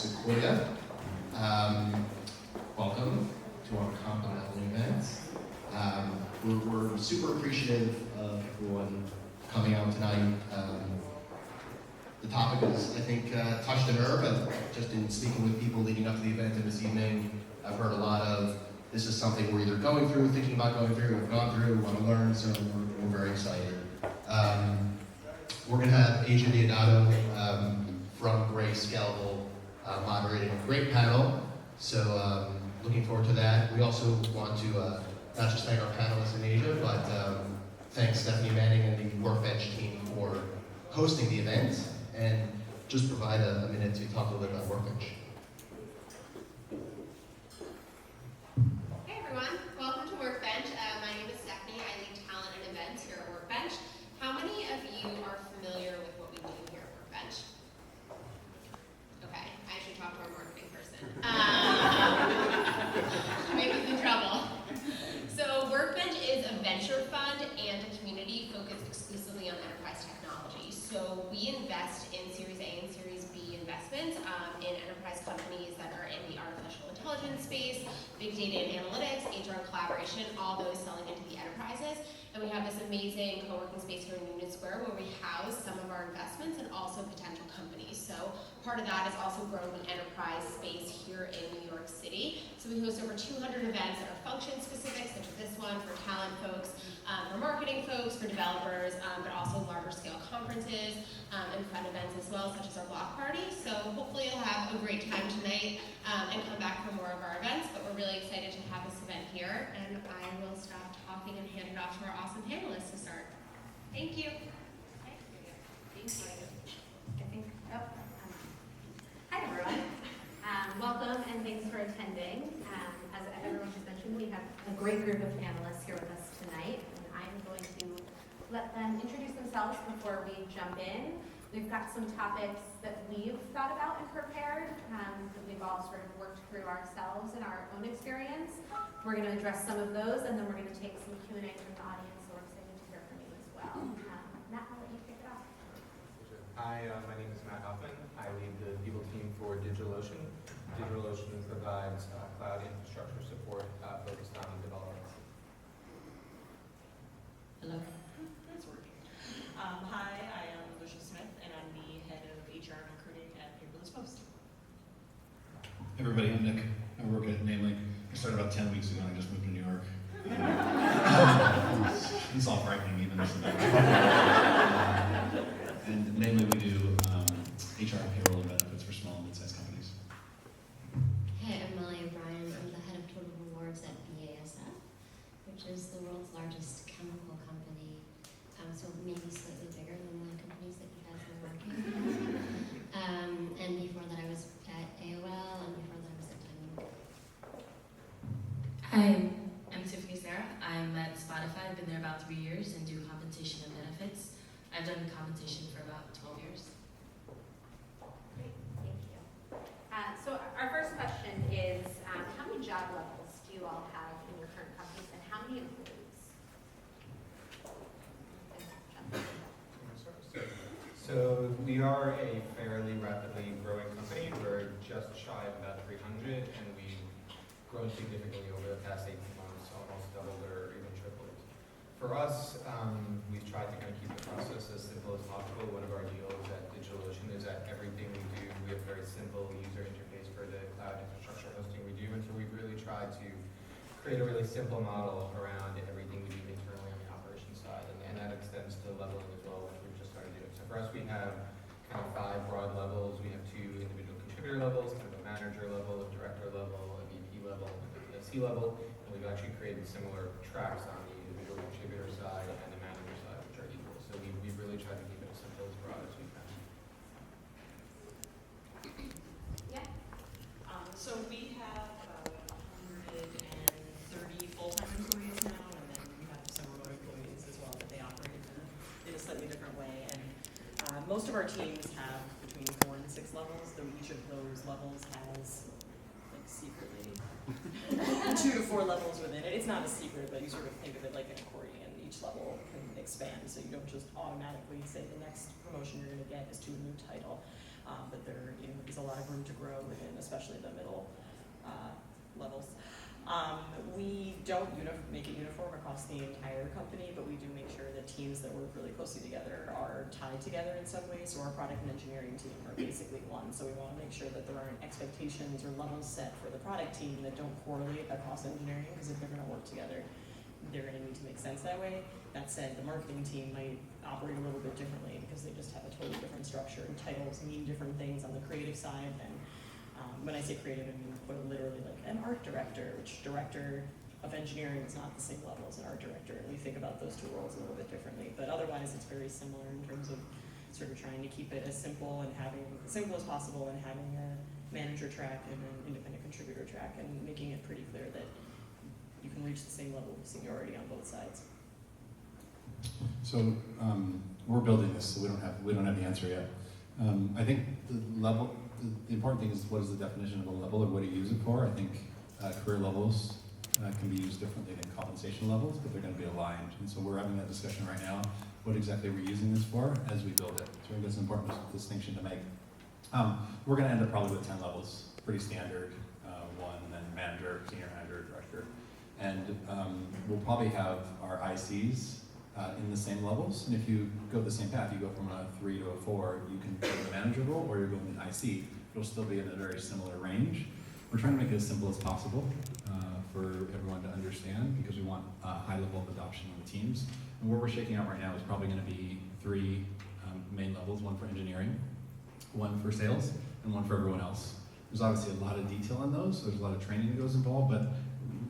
Sequoia. Welcome to our Continental event. We're super appreciative of everyone coming out tonight. The topic is, I think, touched a nerve, and just in speaking with people leading up to the event and this evening, I've heard a lot of, this is something we're either going through, thinking about going through, we've gone through, want to learn, so we're very excited. We're going to have Asia Deodato from Scalable moderating a great panel, so looking forward to that. We also want to not just thank our panelists in Asia, but thank Stephanie Manning and the WorkBench team for hosting the event, and just provide a minute to talk a little bit about WorkBench. Hey everyone, welcome to WorkBench. My name is Stephanie. I lead talent and events here at WorkBench. How many of you are familiar with what we do here at WorkBench? Okay, I should talk to our marketing person. Maybe in trouble. So WorkBench is a venture fund and a community focused exclusively on enterprise technology. So we invest in Series A and Series B investments in enterprise companies that are in the artificial intelligence space, big data and analytics, HR and collaboration, all those selling into the enterprises. And we have this amazing co-working space here in Union Square where we house some of our investments and also potential companies. So part of that is also growing the enterprise space here in New York City. So we host over 200 events that are function specific, such as this one for talent folks, for marketing folks, for developers, but also larger scale conferences and fun events as well, such as our block party. So hopefully you'll have a great time tonight and come back for more of our events, but we're really excited to have this event here, and I will stop talking and hand it off to our awesome panelists to start. Thank you. Thank you. Hi everyone. Welcome and thanks for attending. As everyone has mentioned, we have a great group of panelists here with us tonight, and I'm going to let them introduce themselves before we jump in. We've got some topics that we've thought about and prepared that we've all sort of worked through ourselves in our own experience. We're going to address some of those, and then we're going to take some Q&A from the audience, so we're excited to hear from you as well. Matt, I'll let you kick it off. Hi, my name is Matt Hoffman. I lead the people team for DigitalOcean. DigitalOcean provides cloud infrastructure support focused on development. Hello. That's working. Hi, I am Lucia Smith, and I'm the head of HR and recruiting at Paperless Post. Hey everybody, I'm Nick. I work at Namely. I started about 10 weeks ago, and I just moved to New York. It's all frightening, even this event. And mainly we do HR and payroll and benefits for small and mid-sized companies. Hey, I'm Mollie. I'm the head of Total Rewards at BASF, which is the world's largest chemical company. So maybe slightly bigger than the companies that you guys are working with. And before that I was at AOL, and before that I was at Time Inc. Hi, I'm Tiffany Serra. I'm at Spotify. I've been there about 3 years and do compensation and benefits. I've done compensation for about 12 years. Great, thank you. So our first question is, how many job levels do you all have in your current companies, and how many employees? So we are a fairly rapidly growing company. We're just shy of about 300, and we've grown significantly over the past 18 months, almost doubled or even tripled. For us, we've tried to kind of keep the process as simple as possible. One of our deals at DigitalOcean is that everything we do, we have a very simple user interface for the cloud infrastructure hosting we do, and so we've really tried to create a really simple model around everything we do internally on the operations side, and that extends to leveling as well, which we've just started doing. So for us, we have kind of 5 broad levels. We have 2 individual contributor levels, kind of a manager level, a director level, a VP level, and a C level, and we've actually created similar tracks on the individual contributor side and the manager side, which are equal. So we've really tried to keep it as simple as broad as we can. Yeah. So we have about 130 full-time employees now, and then we have some remote employees as well, that they operate in a slightly different way. And most of our teams have between 4 and 6 levels, though each of those levels has, like, secretly 2 to 4 levels within it. It's not a secret, but you sort of think of it like an accordion. Each level can expand, so you don't just automatically say the next promotion you're going to get is to a new title. but there, is a lot of room to grow within, especially the middle levels. We don't make it uniform across the entire company, but we do make sure that teams that work really closely together are tied together in some ways. So our product and engineering team are basically one. So we want to make sure that there aren't expectations or levels set for the product team that don't correlate across engineering, because if they're going to work together, they're going to need to make sense that way. That said, the marketing team might operate a little bit differently because they just have a totally different structure, and titles mean different things on the creative side than when I say creative, I mean literally like an art director, which director of engineering is not the same level as an art director, and we think about those two roles a little bit differently. But otherwise, it's very similar in terms of sort of trying to keep it as simple as possible, and having a manager track and an independent contributor track, and making it pretty clear that you can reach the same level of seniority on both sides. So we're building this, so we don't have the answer yet. I think the important thing is, what is the definition of a level, or what do you use it for? I think career levels can be used differently than compensation levels, but they're going to be aligned. And so we're having that discussion right now, what exactly we're using this for as we build it. So I think that's an important distinction to make. We're going to end up probably with 10 levels, pretty standard, one, then manager, senior manager, director. And we'll probably have our ICs in the same levels, and if you go the same path, you go from a 3 to a 4, you can go to the manager role, or you're going to IC. It'll still be in a very similar range. We're trying to make it as simple as possible for everyone to understand, because we want a high level of adoption on the teams. And where we're shaking out right now is probably going to be 3 main levels: one for engineering, one for sales, and one for everyone else. There's obviously a lot of detail in those, so there's a lot of training that goes involved, but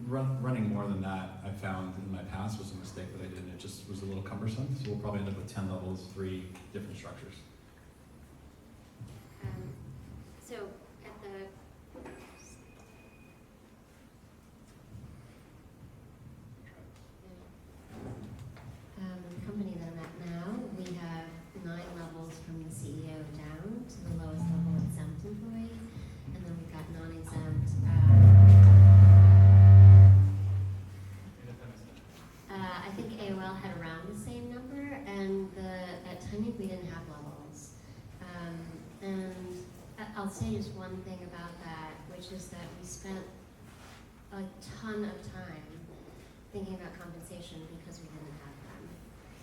running more than that, I found in my past, was a mistake that I did, and it just was a little cumbersome. So we'll probably end up with 10 levels, 3 different structures. So at the company that I'm at now, we have 9 levels from the CEO down to the lowest level exempt employee, and then we've got non-exempt. I think AOL had around the same number, and at Timing we didn't have levels. And I'll say just one thing about that, which is that we spent a ton of time thinking about compensation because we didn't have them.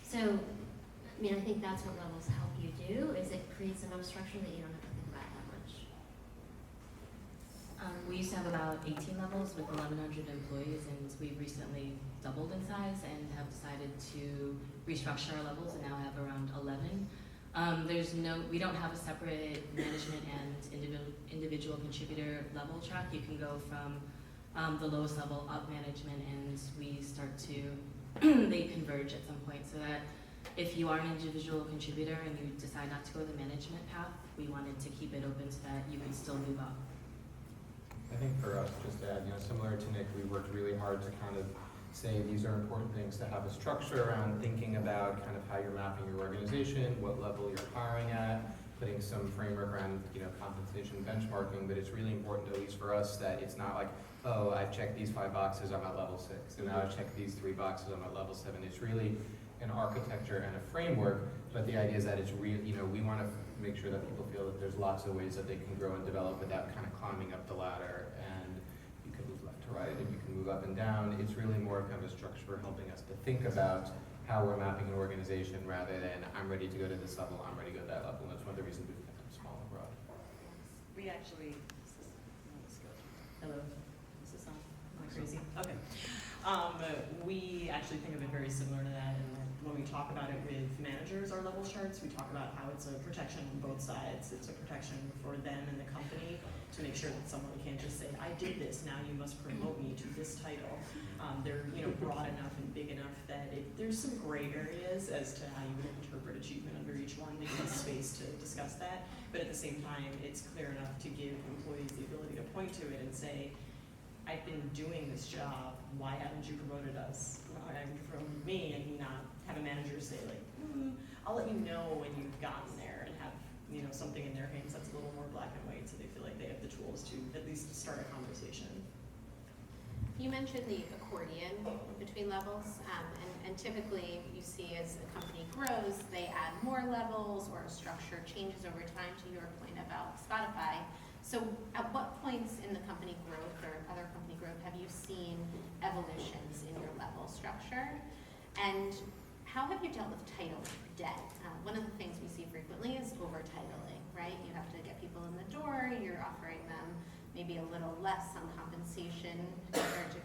So, I mean, I think that's what levels help you do, is it creates enough structure that you don't have to think about that much. We used to have about 18 levels with 1,100 employees, and we've recently doubled in size and have decided to restructure our levels and now have around 11. We don't have a separate management and individual contributor level track. You can go from the lowest level up management, and we start to, they converge at some point, so that if you are an individual contributor and you decide not to go the management path, we wanted to keep it open so that you can still move up. I think for us, just to add, similar to Nick, we worked really hard to kind of say these are important things to have a structure around, thinking about kind of how you're mapping your organization, what level you're hiring at, putting some framework around, compensation benchmarking. But it's really important, at least for us, that it's not like, oh, I've checked these 5 boxes, I'm at level 6, and now I've checked these 3 boxes, I'm at level 7. It's really an architecture and a framework, but the idea is that it's real. We want to make sure that people feel that there's lots of ways that they can grow and develop without kind of climbing up the ladder, and you can move left to right and you can move up and down. It's really more kind of a structure for helping us to think about how we're mapping an organization, rather than I'm ready to go to this level, I'm ready to go to that level. And that's one of the reasons we've kept them small and broad. We actually, hello, is this on? Am I crazy? Okay. We actually think of it very similar to that, and when we talk about it with managers, our level charts, we talk about how it's a protection on both sides. It's a protection for them and the company to make sure that someone can't just say, I did this, now you must promote me to this title. They're broad enough and big enough that there's some gray areas as to how you would interpret achievement under each one. They give us space to discuss that, but at the same time, it's clear enough to give employees the ability to point to it and say, I've been doing this job, why haven't you promoted us? Why haven't you promoted me? And not have a manager say like, I'll let you know when you've gotten there, and have something in their hands that's a little more black and white, so they feel like they have the tools to at least start a conversation. You mentioned the accordion between levels, and typically you see as a company grows, they add more levels or a structure changes over time, to your point about Spotify. So at what points in the company growth or other company growth have you seen evolutions in your level structure? And how have you dealt with title debt? One of the things we see frequently is over-titling, right? You have to get people in the door, you're offering them maybe a little less on compensation compared to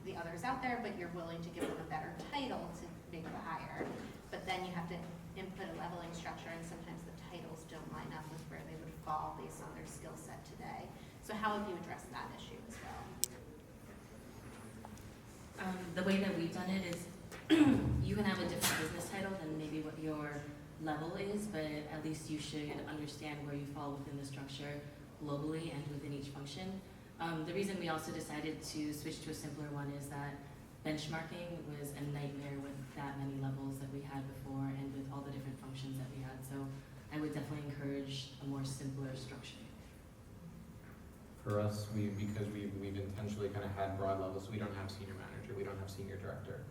the others out there, but you're willing to give them a better title to make the hire. But then you have to input a leveling structure, and sometimes the titles don't line up with where they would fall based on their skill set today. So how have you addressed that issue as well? The way that we've done it is you can have a different business title than maybe what your level is, but at least you should understand where you fall within the structure globally and within each function. The reason we also decided to switch to a simpler one is that benchmarking was a nightmare with that many levels that we had before and with all the different functions that we had. So I would definitely encourage a more simpler structure. For us, because we've intentionally kind of had broad levels, we don't have senior manager, we don't have senior director.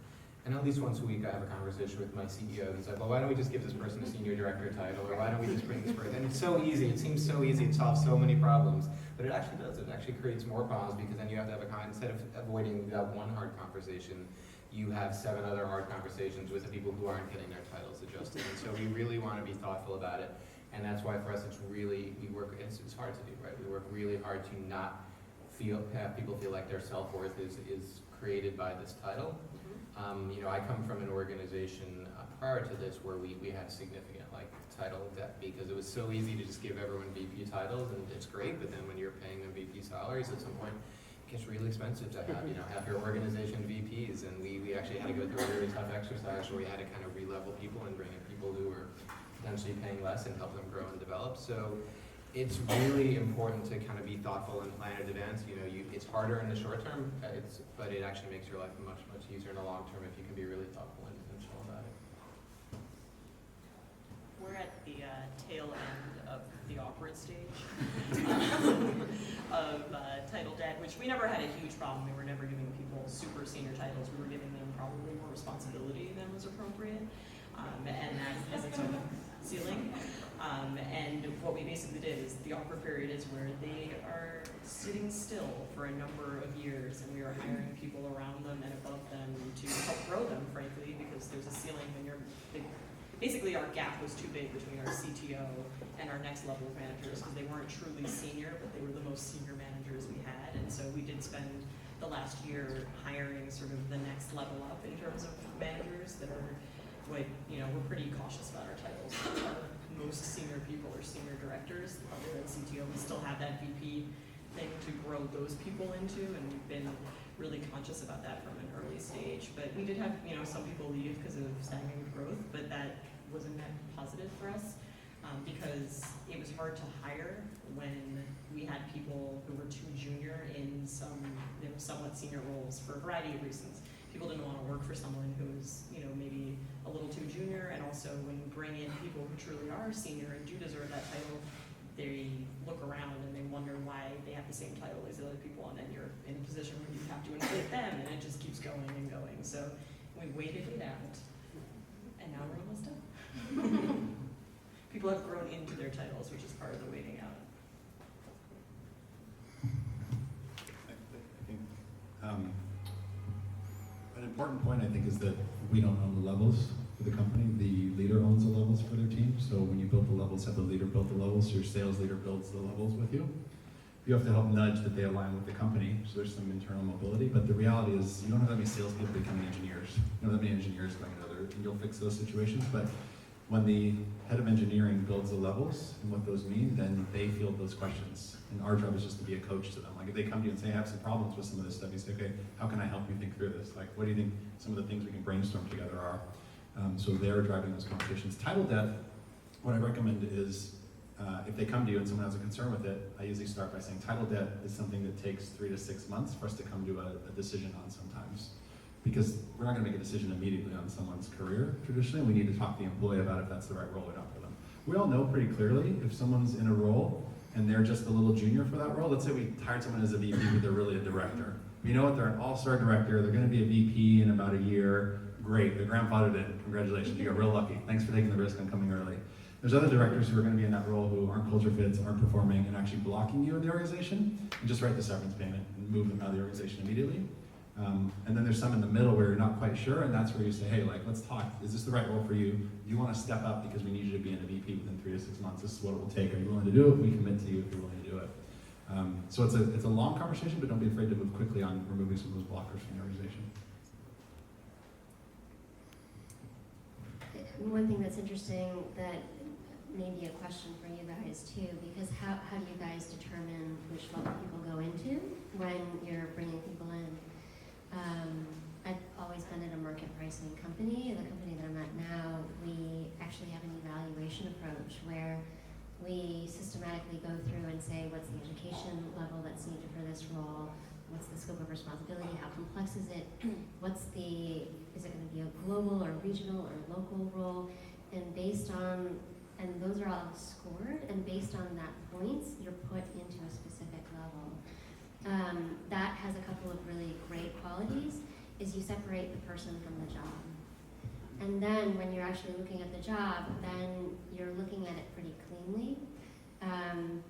And at least once a week I have a conversation with my CEO who's like, well, why don't we just give this person a senior director title, or why don't we just bring this person? And it's so easy, it seems so easy, it solves so many problems, but it actually does. It actually creates more problems, because then you have to have instead of avoiding that one hard conversation, you have 7 other hard conversations with the people who aren't getting their titles adjusted. And so we really want to be thoughtful about it. And that's why for us it's really, it's hard to do, right? We work really hard to not have people feel like their self-worth is created by this title. I come from an organization prior to this where we had significant title debt, because it was so easy to just give everyone VP titles, and it's great, but then when you're paying them VP salaries, at some point it gets really expensive to have half your organization VPs, and we actually had to go through a really tough exercise where we had to kind of re-level people and bring in people who were potentially paying less and help them grow and develop. So it's really important to kind of be thoughtful and plan in advance. It's harder in the short term, but it actually makes your life much, much easier in the long term if you can be really thoughtful and intentional about it. We're at the tail end of the awkward stage of title debt, which we never had a huge problem. We were never giving people super senior titles. We were giving them probably more responsibility than was appropriate, and that has its own ceiling. And what we basically did is the awkward period is where they are sitting still for a number of years, and we are hiring people around them and above them to help grow them, frankly, because there's a ceiling when you're big. Basically, our gap was too big between our CTO and our next level of managers, because they weren't truly senior, but they were the most senior managers we had. And so we did spend the last year hiring sort of the next level up in terms of managers that are, we're pretty cautious about our titles. Our most senior people are senior directors, other than CTO. We still have that VP thing to grow those people into, and we've been really conscious about that from an early stage. But we did have, some people leave because of stagnant growth, but that was a net positive for us, because it was hard to hire when we had people who were too junior in some somewhat senior roles for a variety of reasons. People didn't want to work for someone who was, maybe a little too junior, and also when you bring in people who truly are senior and do deserve that title, they look around and they wonder why they have the same title as the other people, and then you're in a position where you have to inflate them, and it just keeps going and going. So we waited it out, and now we're almost done. People have grown into their titles, which is part of the waiting out. I think an important point, I think, is that we don't own the levels for the company. The leader owns the levels for their team. So when you build the levels, have the leader build the levels, your sales leader builds the levels with you. You have to help nudge that they align with the company, so there's some internal mobility. But the reality is, you don't have that many salespeople becoming engineers. You don't have that many engineers going to other, and you'll fix those situations. But when the head of engineering builds the levels and what those mean, then they field those questions. And our job is just to be a coach to them. Like if they come to you and say, I have some problems with some of this stuff, you say, okay, how can I help you think through this? Like, what do you think some of the things we can brainstorm together are? So they're driving those conversations. Title debt, what I recommend is, if they come to you and someone has a concern with it, I usually start by saying title debt is something that takes 3 to 6 months for us to come to a decision on sometimes. Because we're not going to make a decision immediately on someone's career, traditionally. We need to talk to the employee about if that's the right role or not for them. We all know pretty clearly if someone's in a role and they're just a little junior for that role. Let's say we hired someone as a VP, but they're really a director. You know what, they're an all-star director, they're gonna be a VP in about a year. Great, they're grandfathered in, congratulations, you got real lucky. Thanks for taking the risk on coming early. There's other directors who are gonna be in that role who aren't culture fits, aren't performing, and actually blocking you in the organization, and just write the severance payment and move them out of the organization immediately. And then there's some in the middle where you're not quite sure, and that's where you say, hey, like, let's talk. Is this the right role for you? Do you want to step up because we need you to be in a VP within 3 to 6 months? This is what it will take. Are you willing to do it? We commit to you if you're willing to do it. So it's a long conversation, but don't be afraid to move quickly on removing some of those blockers from the organization. One thing that's interesting that may be a question for you guys too, because how do you guys determine which level people go into when you're bringing people in? I've always been at a market pricing company. The company that I'm at now, we actually have an evaluation approach where we systematically go through and say, what's the education level that's needed for this role? What's the scope of responsibility? How complex is it? Is it going to be a global or regional or local role? And and those are all scored, and based on that points, you're put into a specific level. That has a couple of really great qualities, is you separate the person from the job. And then when you're actually looking at the job, then you're looking at it pretty cleanly.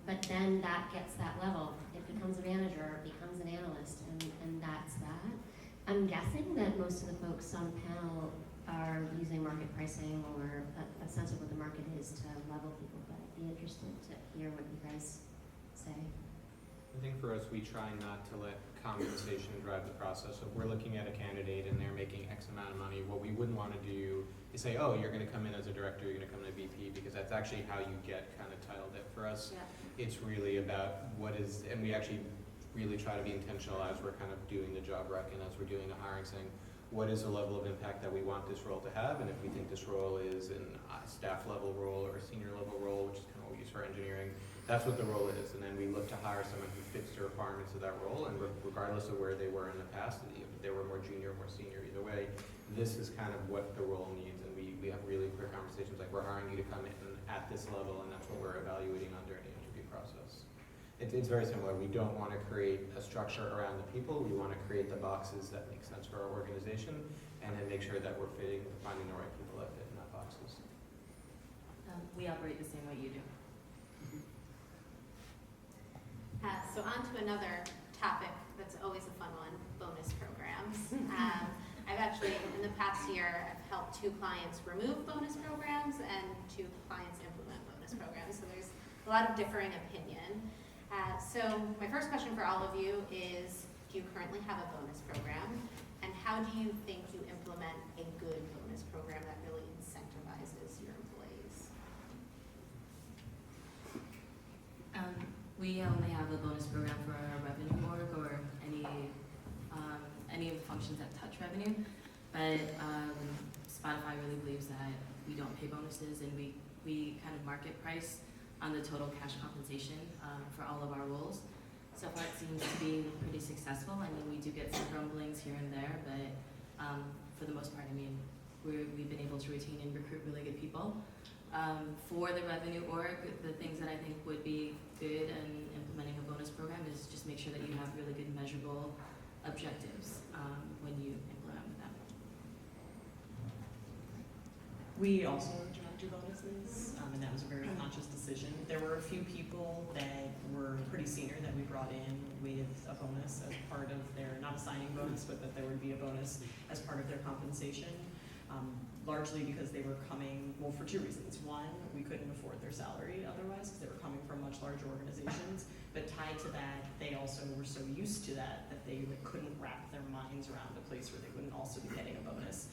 But then that gets that level. It becomes a manager, or it becomes an analyst, and that's that. I'm guessing that most of the folks on the panel are using market pricing or a sense of what the market is to level people, but I'd be interested to hear what you guys say. I think for us, we try not to let compensation drive the process. So if we're looking at a candidate and they're making X amount of money, what we wouldn't want to do is say, oh, you're going to come in as a director, you're going to come in as a VP, because that's actually how you get kind of titled it. For us, Yeah. it's really about what is, and we actually really try to be intentional as we're kind of doing the job rec and as we're doing the hiring, saying, what is the level of impact that we want this role to have, and if we think this role is a staff level role or a senior level role, which is kind of what we use for engineering, that's what the role is, and then we look to hire someone who fits the requirements of that role, and regardless of where they were in the past, if they were more junior or more senior, either way, this is kind of what the role needs, and we have really clear conversations like, we're hiring you to come in at this level, and that's what we're evaluating under any interview process. It's very similar. We don't want to create a structure around the people. We want to create the boxes that make sense for our organization, and then make sure that we're finding the right people that fit in that boxes. We operate the same way you do. So on to another topic that's always a fun one, bonus programs. I've actually, in the past year, I've helped 2 clients remove bonus programs and 2 clients implement bonus programs. So there's a lot of differing opinion. So my first question for all of you is, do you currently have a bonus program? And how do you think you implement a good bonus program that really incentivizes your employees? We only have a bonus program for our revenue org or any of the functions that touch revenue, but Spotify really believes that we don't pay bonuses, and we kind of market price on the total cash compensation for all of our roles. So far it seems to be pretty successful. I mean, we do get some grumblings here and there, but for the most part, I mean, we've been able to retain and recruit really good people. For the revenue org, the things that I think would be good in implementing a bonus program is just make sure that you have really good measurable objectives when you implement with them. We also do not do bonuses, and that was a very conscious decision. There were a few people that were pretty senior that we brought in with a bonus as part of their, not a signing bonus, but that there would be a bonus as part of their compensation. Largely because they were coming, well, for 2 reasons. One, we couldn't afford their salary otherwise because they were coming from much larger organizations. But tied to that, they also were so used to that they couldn't wrap their minds around a place where they wouldn't also be getting a bonus.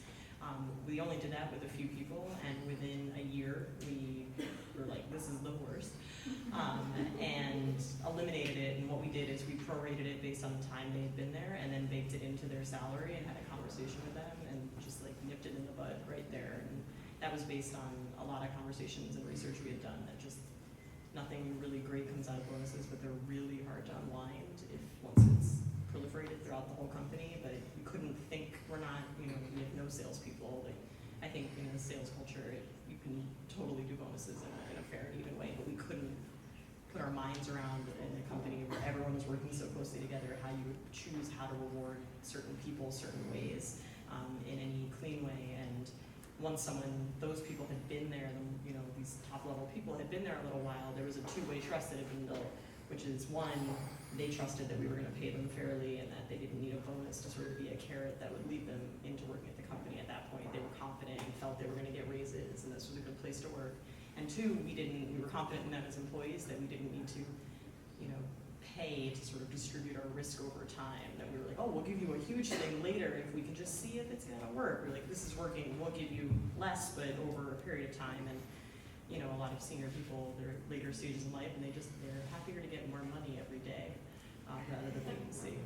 We only did that with a few people, and within a year, we were like, this is the worst, and eliminated it. And what we did is we prorated it based on the time they had been there, and then baked it into their salary and had a conversation with them, and just like nipped it in the bud right there. And that was based on a lot of conversations and research we had done that just nothing really great comes out of bonuses, but they're really hard to unwind if once it's proliferated throughout the whole company. But we couldn't think, we're not, we have no salespeople. Like, I think in the sales culture, you can totally do bonuses in a fair and even way, but we couldn't put our minds around in a company where everyone was working so closely together, how you would choose how to reward certain people certain ways in any clean way. And once those people had been there, these top level people had been there a little while, there was a two-way trust that had been built, which is one, they trusted that we were going to pay them fairly and that they didn't need a bonus to sort of be a carrot that would lead them into working at the company at that point. They were confident and felt they were going to get raises and this was a good place to work. And two, we were confident in them as employees that we didn't need to, pay to sort of distribute our risk over time. That we were like, oh, we'll give you a huge thing later if we can just see if it's going to work. We're like, this is working, we'll give you less, but over a period of time. And a lot of senior people, they're at later stages in life, and they're happier to get more money every day rather than wait and see.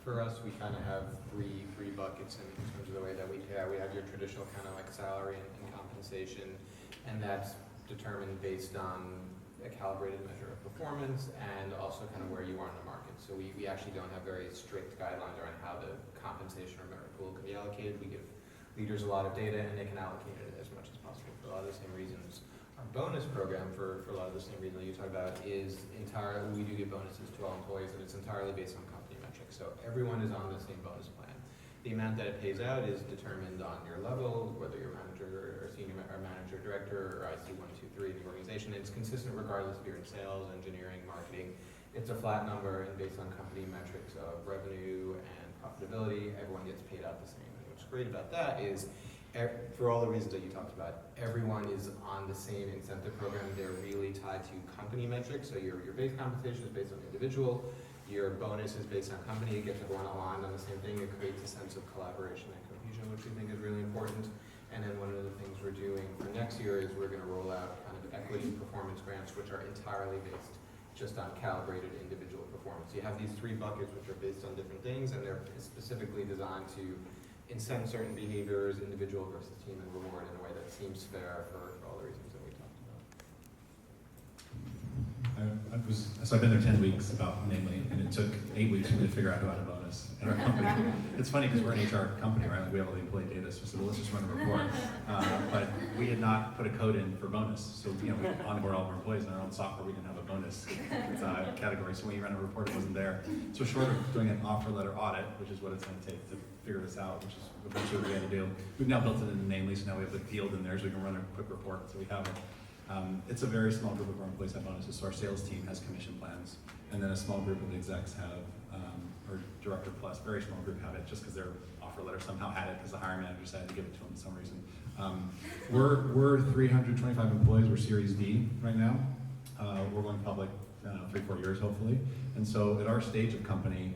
For us, we kind of have three buckets in terms of the way that we pay out. We have your traditional kind of like salary and compensation, and that's determined based on a calibrated measure of performance and also kind of where you are in the market. So we actually don't have very strict guidelines around how the compensation or merit pool can be allocated. We give leaders a lot of data and they can allocate it as much as possible for a lot of the same reasons. Our bonus program, for a lot of the same reasons that you talk about, is entirely, we do give bonuses to all employees, and it's entirely based on company metrics. So everyone is on the same bonus plan. The amount that it pays out is determined on your level, whether you're manager or senior or manager, director, or IC 1, 2, 3 in the organization. It's consistent regardless if you're in sales, engineering, marketing. It's a flat number, and based on company metrics of revenue and profitability, everyone gets paid out the same. And what's great about that is, for all the reasons that you talked about, everyone is on the same incentive program. They're really tied to company metrics. So your base compensation is based on individual. Your bonus is based on company. It gets everyone aligned on the same thing. It creates a sense of collaboration and cohesion, which we think is really important. And then one of the things we're doing for next year is we're going to roll out kind of equity performance grants, which are entirely based just on calibrated individual performance. You have these three buckets, which are based on different things, and they're specifically designed to incent certain behaviors, individual versus team, and reward in a way that seems fair for all the reasons that we talked about. So I've been there 10 weeks, namely, and it took 8 weeks for me to figure out who had a bonus in our company. It's funny because we're an HR company, right? Like we have all the employee data, so we said, well, let's just run a report. But we had not put a code in for bonus, so we onboard all of our employees in our own software. We didn't have a bonus category, so when you ran a report, it wasn't there. So short of doing an offer letter audit, which is what it's going to take to figure this out, which is eventually what we had to do, we've now built it into Namely, so now we have the field in there, so we can run a quick report. So we have it. It's a very small group of our employees have bonuses, so our sales team has commission plans, and then a small group of the execs have, or director plus, very small group have it just because their offer letter somehow had it because the hiring manager decided to give it to them for some reason. We're 325 employees, we're Series D right now. We're going public, I don't know, 3-4 years hopefully, and so at our stage of company,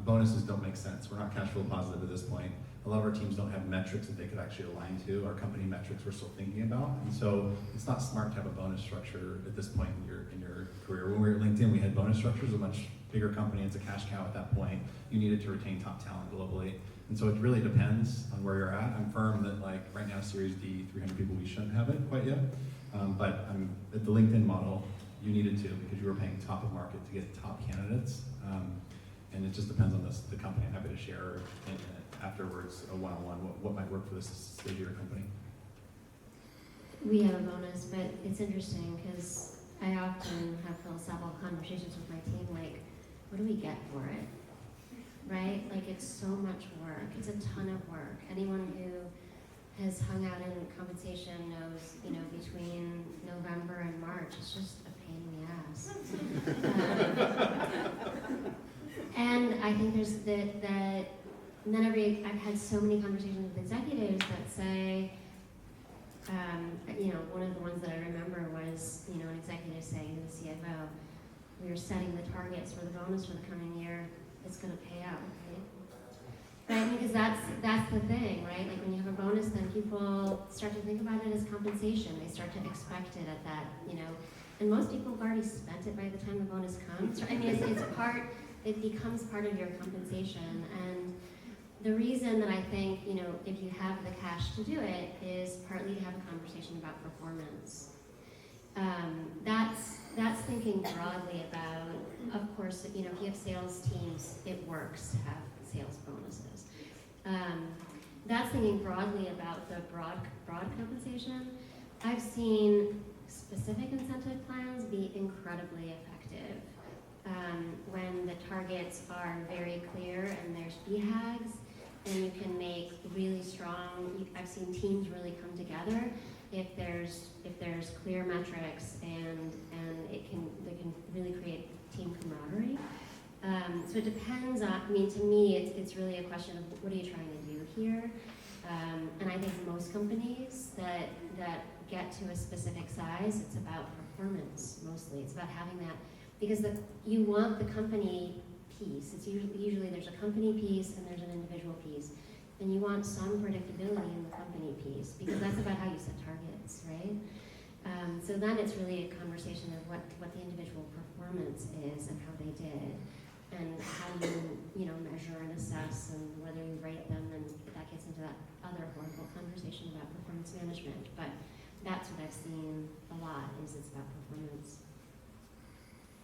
bonuses don't make sense. We're not cash flow positive at this point. A lot of our teams don't have metrics that they could actually align to. Our company metrics we're still thinking about, and so it's not smart to have a bonus structure at this point in your career. When we were at LinkedIn, we had bonus structures. A much bigger company, it's a cash cow at that point. You needed to retain top talent globally, and so it really depends on where you're at. I'm firm that like right now, Series D, 300 people, we shouldn't have it quite yet. But at the LinkedIn model, you needed to because you were paying top of market to get top candidates. And it just depends on the company. I'm happy to share afterwards a one-on-one what might work for this stage of your company. We have a bonus, but it's interesting because I often have philosophical conversations with my team, like, what do we get for it? Right? Like, it's so much work. It's a ton of work. Anyone who has hung out in compensation knows, between November and March, it's just a pain in the ass. And I think there's that I've had so many conversations with executives that say, one of the ones that I remember was, an executive saying to the CFO, we are setting the targets for the bonus for the coming year, it's going to pay out, right? Because that's the thing, right? Like when you have a bonus, then people start to think about it as compensation. They start to expect it at that, and most people have already spent it by the time the bonus comes. I mean, it becomes part of your compensation. And the reason that I think, if you have the cash to do it is partly to have a conversation about performance. That's thinking broadly about, of course, if you have sales teams, it works to have sales bonuses. That's thinking broadly about the broad compensation. I've seen specific incentive plans be incredibly effective. When the targets are very clear and there's BHAGs, and you can make really strong, I've seen teams really come together if there's clear metrics and they can really create team camaraderie. So it depends on, I mean, to me, it's really a question of what are you trying to do here? And I think most companies that get to a specific size, it's about performance mostly. It's about having that, because you want the company piece. It's usually there's a company piece and there's an individual piece. And you want some predictability in the company piece, because that's about how you set targets, right? So then it's really a conversation of what the individual performance is and how they did, and how you measure and assess, and whether you rate them, and that gets into that other horrible conversation about performance management. But that's what I've seen a lot, is it's about performance.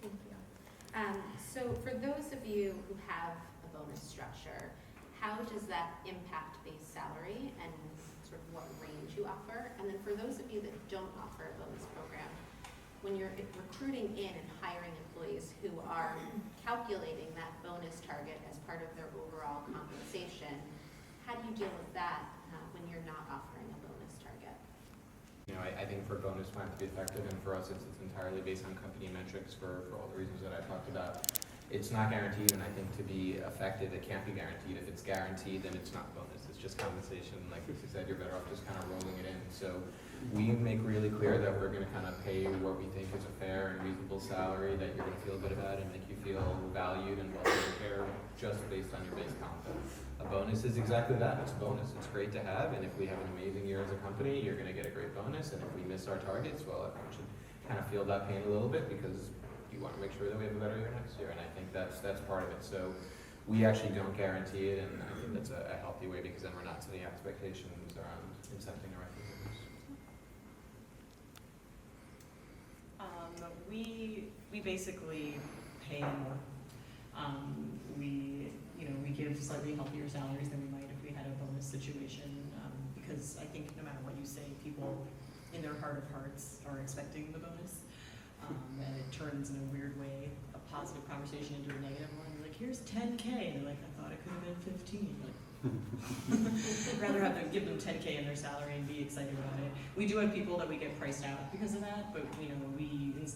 Thank you. So for those of you who have a bonus structure, how does that impact base salary and sort of what range you offer? And then for those of you that don't offer a bonus program, when you're recruiting in and hiring employees who are calculating that bonus target as part of their overall compensation, how do you deal with that when you're not offering a bonus target? You know, I think for a bonus plan to be effective, and for us it's entirely based on company metrics for all the reasons that I talked about. It's not guaranteed, and I think to be effective, it can't be guaranteed. If it's guaranteed, then it's not bonus. It's just compensation. Like Lucia said, you're better off just kind of rolling it in. So we make really clear that we're going to kind of pay what we think is a fair and reasonable salary that you're going to feel good about and make you feel valued and well taken care of, just based on your base comp. A bonus is exactly that. It's a bonus. It's great to have, and if we have an amazing year as a company, you're going to get a great bonus. And if we miss our targets, well, everyone should kind of feel that pain a little bit, because you want to make sure that we have a better year next year, and I think that's part of it. So we actually don't guarantee it, and I think that's a healthy way, because then we're not setting expectations around incenting our recruiters. We basically pay more. We give slightly healthier salaries than we might if we had a bonus situation, because I think no matter what you say, people in their heart of hearts are expecting the bonus. And it turns in a weird way a positive conversation into a negative one. You're like, here's 10K, and they're like, I thought it could have been 15. Like, I'd rather have them give them 10K in their salary and be excited about it. We do have people that we get priced out because of that, but we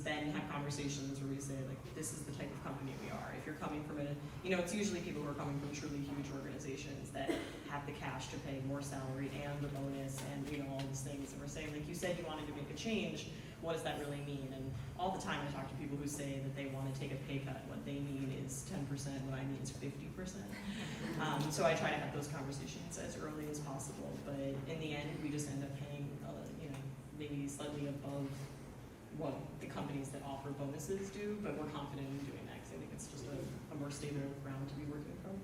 then have conversations where we say, like, this is the type of company we are. If you're coming from it's usually people who are coming from truly huge organizations that have the cash to pay more salary and the bonus and all these things. And we're saying, like, you said you wanted to make a change. What does that really mean? And all the time I talk to people who say that they want to take a pay cut. What they mean is 10%, what I mean is 50%. So I try to have those conversations as early as possible. But in the end, we just end up paying, maybe slightly above what the companies that offer bonuses do. But we're confident in doing that, because I think it's just a more stable ground to be working from.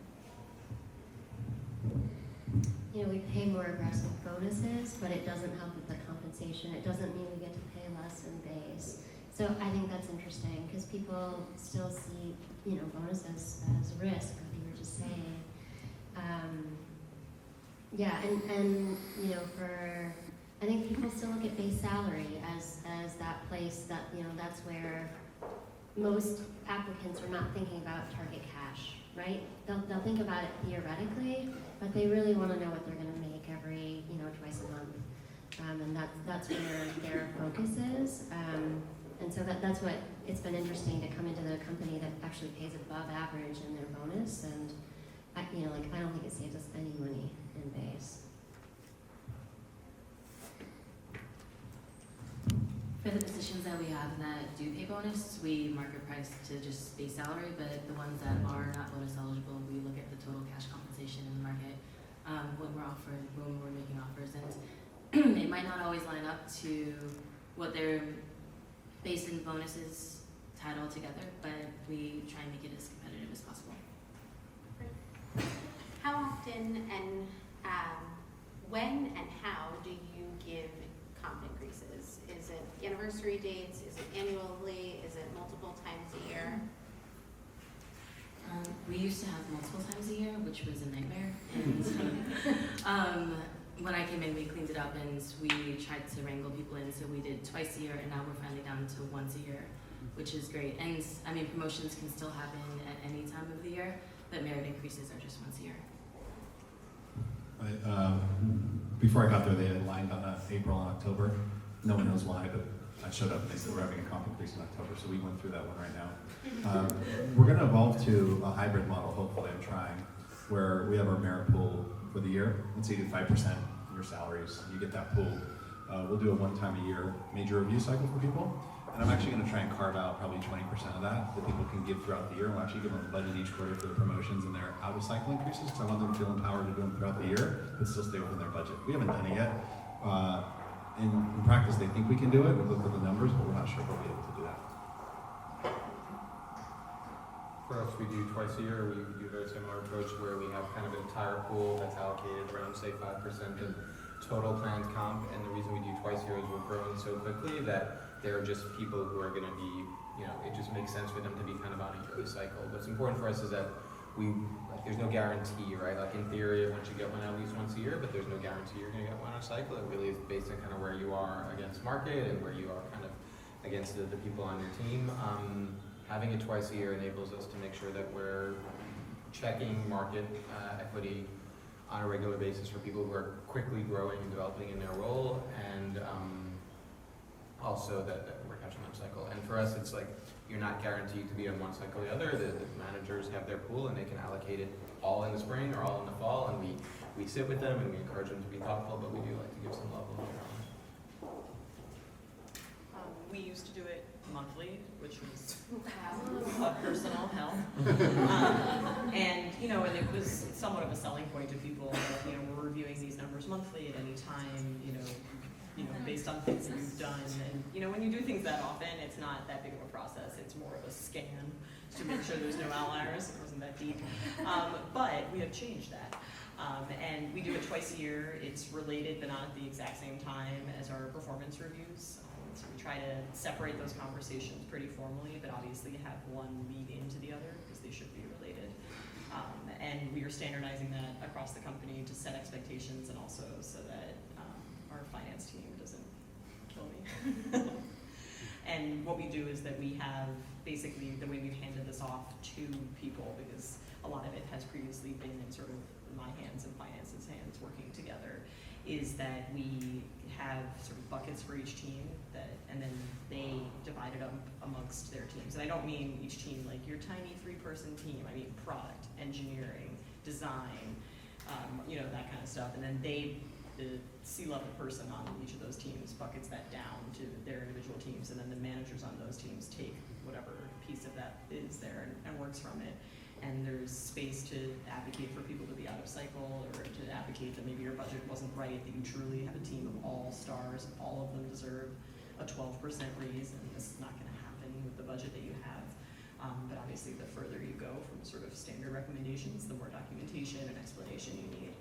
We pay more aggressive bonuses, but it doesn't help with the compensation. It doesn't mean we get to pay less in base. So I think that's interesting, because people still see, bonus as risk, like you were just saying. I think people still look at base salary as that place that, that's where most applicants are not thinking about target cash, right? They'll think about it theoretically, but they really want to know what they're going to make every, twice a month. And that's where their focus is. And so that's what, it's been interesting to come into the company that actually pays above average in their bonus. And, I don't think it saves us any money in base. For the positions that we have that do pay bonus, we market price to just base salary, but the ones that are not bonus eligible, we look at the total cash compensation in the market when we're making offers. And it might not always line up to what their base and bonuses tied all together, but we try and make it as competitive as possible. How often and when and how do you give comp increases? Is it anniversary dates? Is it annually? Is it multiple times a year? We used to have multiple times a year, which was a nightmare. And when I came in, we cleaned it up and we tried to wrangle people in. So we did twice a year, and now we're finally down to once a year, which is great. And I mean, promotions can still happen at any time of the year, but merit increases are just once a year. Before I got there, they had aligned on April and October. No one knows why, but I showed up and they said we're having a comp increase in October, so we went through that one right now. We're going to evolve to a hybrid model, hopefully, I'm trying, where we have our merit pool for the year. Let's say you do 5% of your salaries, you get that pool. We'll do a one-time a year major review cycle for people. And I'm actually going to try and carve out probably 20% of that people can give throughout the year. We'll actually give them a budget each quarter for their promotions and their out-of-cycle increases, because I want them to feel empowered to do them throughout the year, but still stay within their budget. We haven't done it yet. In practice, they think we can do it. We look at the numbers, but we're not sure if we'll be able to do that. For us, we do twice a year. We do a very similar approach where we have kind of an entire pool that's allocated around, say, 5% of total planned comp. And the reason we do twice a year is we're growing so quickly that there are just people who are going to be, it just makes sense for them to be kind of on a yearly cycle. What's important for us is that there's no guarantee, right? Like in theory, once you get one at least once a year, but there's no guarantee you're going to get one on a cycle. It really is based on kind of where you are against market and where you are kind of against the people on your team. Having it twice a year enables us to make sure that we're checking market equity on a regular basis for people who are quickly growing and developing in their role, and also that we're catching on cycle. And for us, it's like you're not guaranteed to be on one cycle or the other. The managers have their pool and they can allocate it all in the spring or all in the fall, and we sit with them and we encourage them to be thoughtful, but we do like to give some level of We used to do it monthly, which was personal hell. And it was somewhat of a selling point to people. We're reviewing these numbers monthly at any time, based on things that you've done. And when you do things that often, it's not that big of a process. It's more of a scan to make sure there's no outliers. It wasn't that deep. But we have changed that. And we do it twice a year. It's related, but not at the exact same time as our performance reviews. So we try to separate those conversations pretty formally, but obviously have one lead into the other because they should be related. And we are standardizing that across the company to set expectations and also so that our finance team doesn't kill me. And what we do is that we have basically the way we've handed this off to people, because a lot of it has previously been in sort of my hands and finance's hands working together, is that we have sort of buckets for each team and then they divide it up amongst their teams. And I don't mean each team like your tiny 3-person team. I mean product, engineering, design, that kind of stuff. And then the C-level person on each of those teams buckets that down to their individual teams, and then the managers on those teams take whatever piece of that is there and works from it. And there's space to advocate for people to be out of cycle, or to advocate that maybe your budget wasn't right, that you truly have a team of all stars, all of them deserve a 12% raise, and this is not going to happen with the budget that you have. But obviously the further you go from sort of standard recommendations, the more documentation and explanation you need.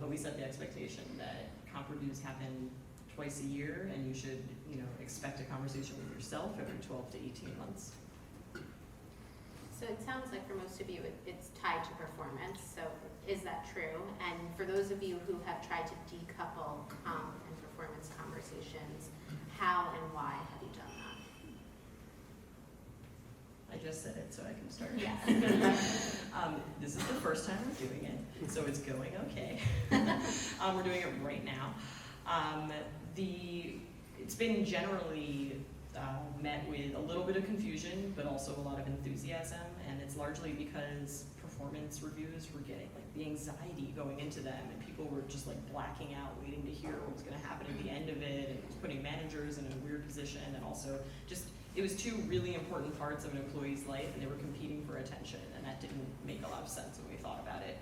But we set the expectation that comp reviews happen twice a year, and you should expect a conversation with yourself every 12 to 18 months. So it sounds like for most of you, it's tied to performance. So is that true? And for those of you who have tried to decouple comp and performance conversations, how and why have you done that? I just said it, so I can start. Yes. This is the first time we're doing it, so it's going okay. We're doing it right now. It's been generally met with a little bit of confusion, but also a lot of enthusiasm, and it's largely because performance reviews were getting the anxiety going into them, and people were just blacking out, waiting to hear what was going to happen at the end of it, and it was putting managers in a weird position, and also just it was two really important parts of an employee's life, and they were competing for attention, and that didn't make a lot of sense when we thought about it.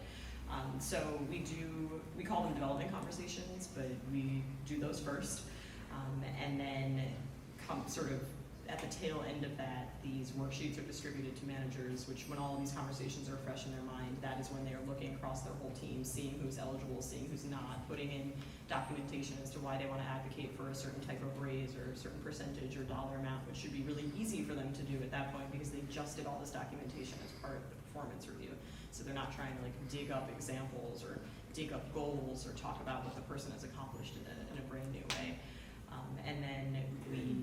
So we call them development conversations, but we do those first, and then sort of at the tail end of that, these worksheets are distributed to managers, which when all of these conversations are fresh in their mind, that is when they are looking across their whole team, seeing who's eligible, seeing who's not, putting in documentation as to why they want to advocate for a certain type of raise or a certain percentage or dollar amount, which should be really easy for them to do at that point because they just did all this documentation as part of the performance review. So they're not trying to like dig up examples or dig up goals or talk about what the person has accomplished in a brand new way. And then we,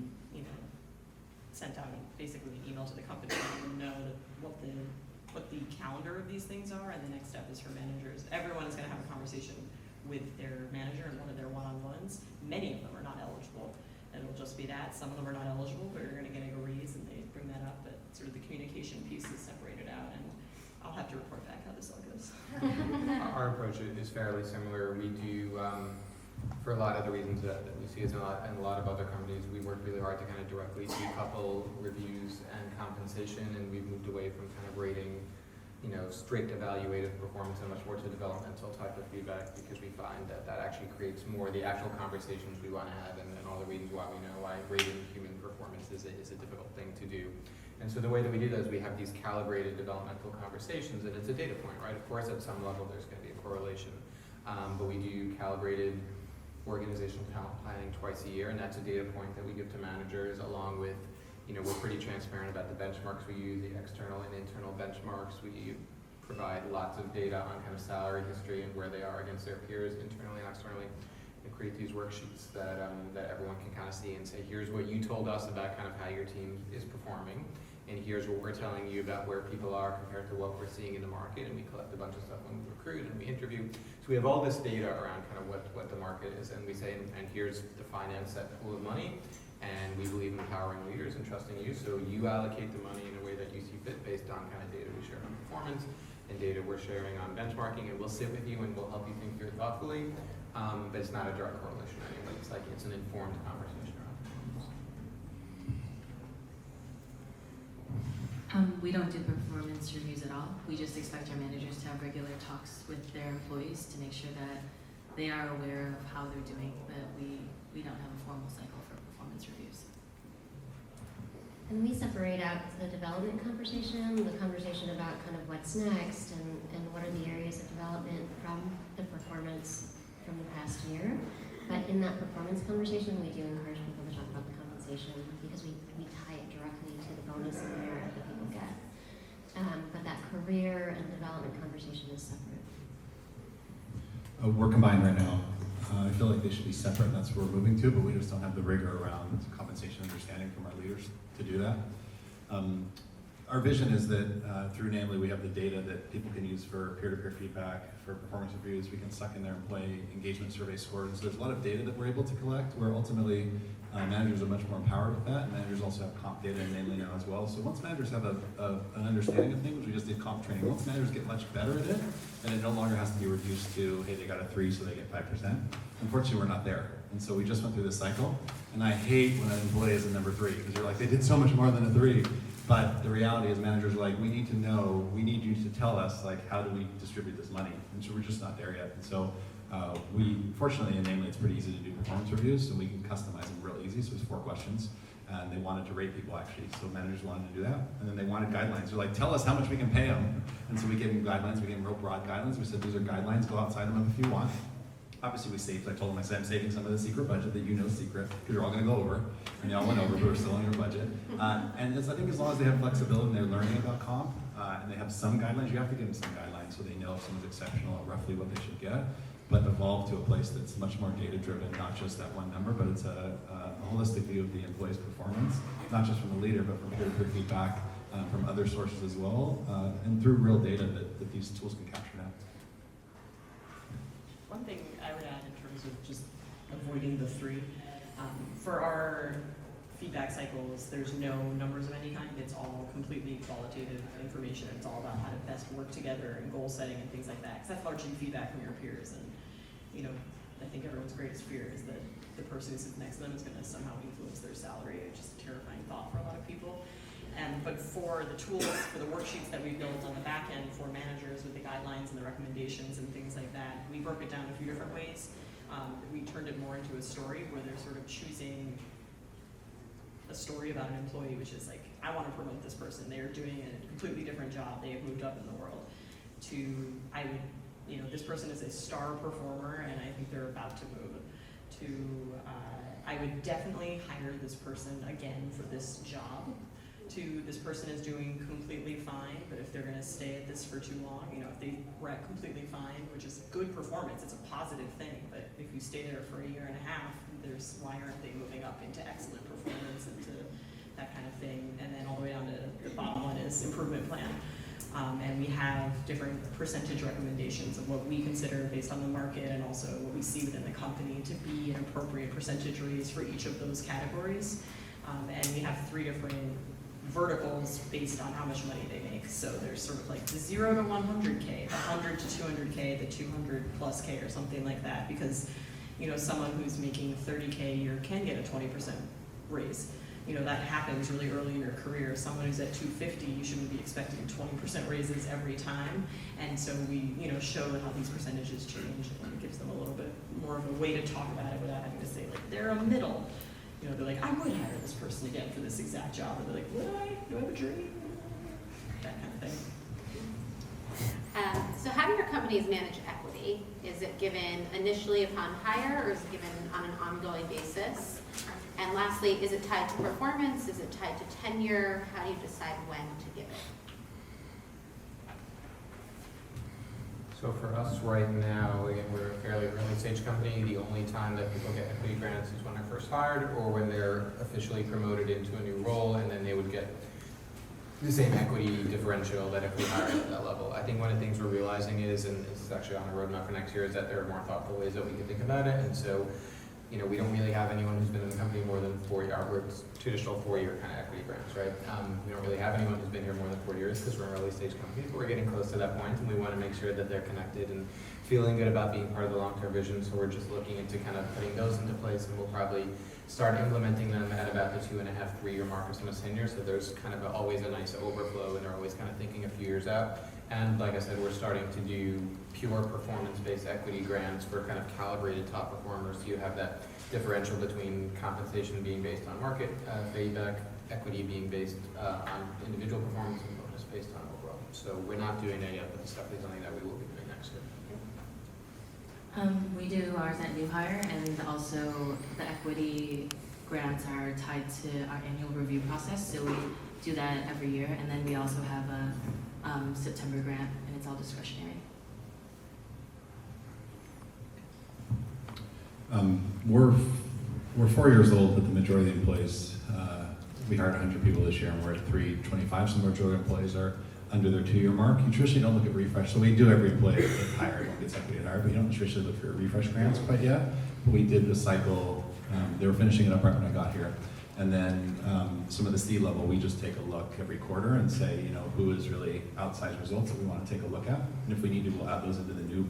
sent out basically an email to the company letting them know what the calendar of these things are, and the next step is for managers. Everyone is going to have a conversation with their manager in one of their one-on-ones. Many of them are not eligible. It'll just be that. Some of them are not eligible, but are going to get a raise, and they bring that up. But sort of the communication piece is separated out, and I'll have to report back how this all goes. Our approach is fairly similar. We do, for a lot of the reasons that we see as in a lot of other companies, we work really hard to kind of directly decouple reviews and compensation, and we've moved away from kind of rating, strict evaluative performance and much more to developmental type of feedback, because we find that that actually creates more the actual conversations we want to have, and all the reasons why we know why rating human performance is a difficult thing to do. And so the way that we do that is we have these calibrated developmental conversations, and it's a data point, right? Of course, at some level, there's going to be a correlation, but we do calibrated organizational talent planning twice a year, and that's a data point that we give to managers, along with, we're pretty transparent about the benchmarks we use, the external and internal benchmarks. We provide lots of data on kind of salary history and where they are against their peers, internally and externally, and create these worksheets that everyone can kind of see and say, here's what you told us about kind of how your team is performing, and here's what we're telling you about where people are compared to what we're seeing in the market. And we collect a bunch of stuff when we recruit and we interview. So we have all this data around kind of what the market is, and we say, and here's the finance set pool of money, and we believe in empowering leaders and trusting you, so you allocate the money in a way that you see fit based on kind of data we share on performance and data we're sharing on benchmarking, and we'll sit with you and we'll help you think through it thoughtfully, but it's not a direct correlation anyway. It's an informed conversation around performance. We don't do performance reviews at all. We just expect our managers to have regular talks with their employees to make sure that they are aware of how they're doing, but we don't have a formal cycle for performance reviews. And we separate out the development conversation, the conversation about kind of what's next and what are the areas of development from the performance from the past year. But in that performance conversation, we do encourage people to talk about the compensation because we tie it directly to the bonus and merit that people get. But that career and development conversation is separate. We're combined right now. I feel like they should be separate, and that's where we're moving to, but we just don't have the rigor around compensation understanding from our leaders to do that. Our vision is that through Namely, we have the data that people can use for peer-to-peer feedback, for performance reviews. We can suck in their employee engagement survey scores. So there's a lot of data that we're able to collect, where ultimately managers are much more empowered with that, and managers also have comp data in Namely now as well. So once managers have an understanding of things, we just did comp training. Once managers get much better at it, then it no longer has to be reduced to, hey, they got a 3, so they get 5%. Unfortunately, we're not there. And so we just went through this cycle, and I hate when an employee is a number 3, because you're like, they did so much more than a 3. But the reality is managers are like, we need to know, we need you to tell us, like, how do we distribute this money? And so we're just not there yet. And so fortunately in Namely, it's pretty easy to do performance reviews, so we can customize them real easy. So it's 4 questions, and they wanted to rate people actually. So managers wanted to do that. And then they wanted guidelines. They're like, tell us how much we can pay them. And so we gave them guidelines, we gave them real broad guidelines. We said, these are guidelines, go outside them if you want. Obviously we saved, I told them, I said, I'm saving some of the secret budget that you know is secret, because you're all gonna go over, and they all went over, but we're still in your budget. And I think as long as they have flexibility and they're learning about comp, and they have some guidelines, you have to give them some guidelines so they know if someone's exceptional, roughly what they should get, but evolve to a place that's much more data-driven, not just that one number, but it's a holistic view of the employee's performance, not just from the leader, but from peer-to-peer feedback, from other sources as well, and through real data that these tools can capture now. One thing I would add in terms of just avoiding the 3, for our feedback cycles, there's no numbers of any kind. It's all completely qualitative information. It's all about how to best work together and goal setting and things like that. Because that's largely feedback from your peers. And I think everyone's greatest fear is that the person who sits next to them is going to somehow influence their salary. It's just a terrifying thought for a lot of people. But for the tools, for the worksheets that we built on the back end for managers with the guidelines and the recommendations and things like that, we broke it down a few different ways. We turned it more into a story where they're sort of choosing a story about an employee, which is like, I want to promote this person. They're doing a completely different job. They have moved up in the world. This person is a star performer, and I think they're about to move. I would definitely hire this person again for this job. to this person is doing completely fine, but if they're gonna stay at this for too long, you know, if they were at completely fine, which is good performance, it's a positive thing, but if you stay there for a year and a half, why aren't they moving up into excellent performance, into that kind of thing, and then all the way down to the bottom one is improvement plan. And we have different percentage recommendations of what we consider based on the market and also what we see within the company to be an appropriate percentage raise for each of those categories. And we have 3 different verticals based on how much money they make. So there's sort of like the 0 to 100K, the 100 to 200K, the 200 plus K or something like that, because you know, someone who's making 30K a year can get a 20% raise. You know, that happens really early in your career. Someone who's at 250, you shouldn't be expecting 20% raises every time. And so we, you know, show how these percentages change, and it gives them a little bit more of a way to talk about it without having to say, like, they're a middle. You know, they're like, I would hire this person again for this exact job. And they're like, would I? Do I have a dream? That kind of thing. So how do your companies manage equity? Is it given initially upon hire, or is it given on an ongoing basis? And lastly, is it tied to performance? Is it tied to tenure? How do you decide when to give it? So for us right now, again, we're a fairly early stage company. The only time that people get equity grants is when they're first hired or when they're officially promoted into a new role, and then they would get the same equity differential that if we hired at that level. I think one of the things we're realizing is, and this is actually on the roadmap for next year, is that there are more thoughtful ways that we can think about it. And so, you know, we don't really have anyone who's been in the company more than 4 years. We're traditional 4-year kind of equity grants, right? We don't really have anyone who's been here more than 4 years because we're an early stage company, but we're getting close to that point, and we want to make sure that they're connected and feeling good about being part of the long-term vision. So we're just looking into kind of putting those into place, and we'll probably start implementing them at about the 2.5, 3-year mark of someone's tenure. So there's kind of always a nice overflow, and they're always kind of thinking a few years out. And like I said, we're starting to do pure performance-based equity grants for kind of calibrated top performers. So you have that differential between compensation being based on market feedback, equity being based on individual performance, and bonus based on overall. So we're not doing that yet, but it's definitely something that we will be doing next year. We do ours at new hire, and also the equity grants are tied to our annual review process. So we do that every year, and then we also have a September grant, and it's all discretionary. We're 4 years old, but the majority of the employees, we hired 100 people this year, and we're at 325. Some majority of employees are under their 2-year mark. You traditionally don't look at refresh, so we do every employee that hired when gets equity hired, but you don't traditionally look for refresh grants quite yet. But we did the cycle. They were finishing it up right when I got here. And then some of the C level, we just take a look every quarter and say, you know, who is really outsized results that we want to take a look at. And if we need to, we'll add those into the new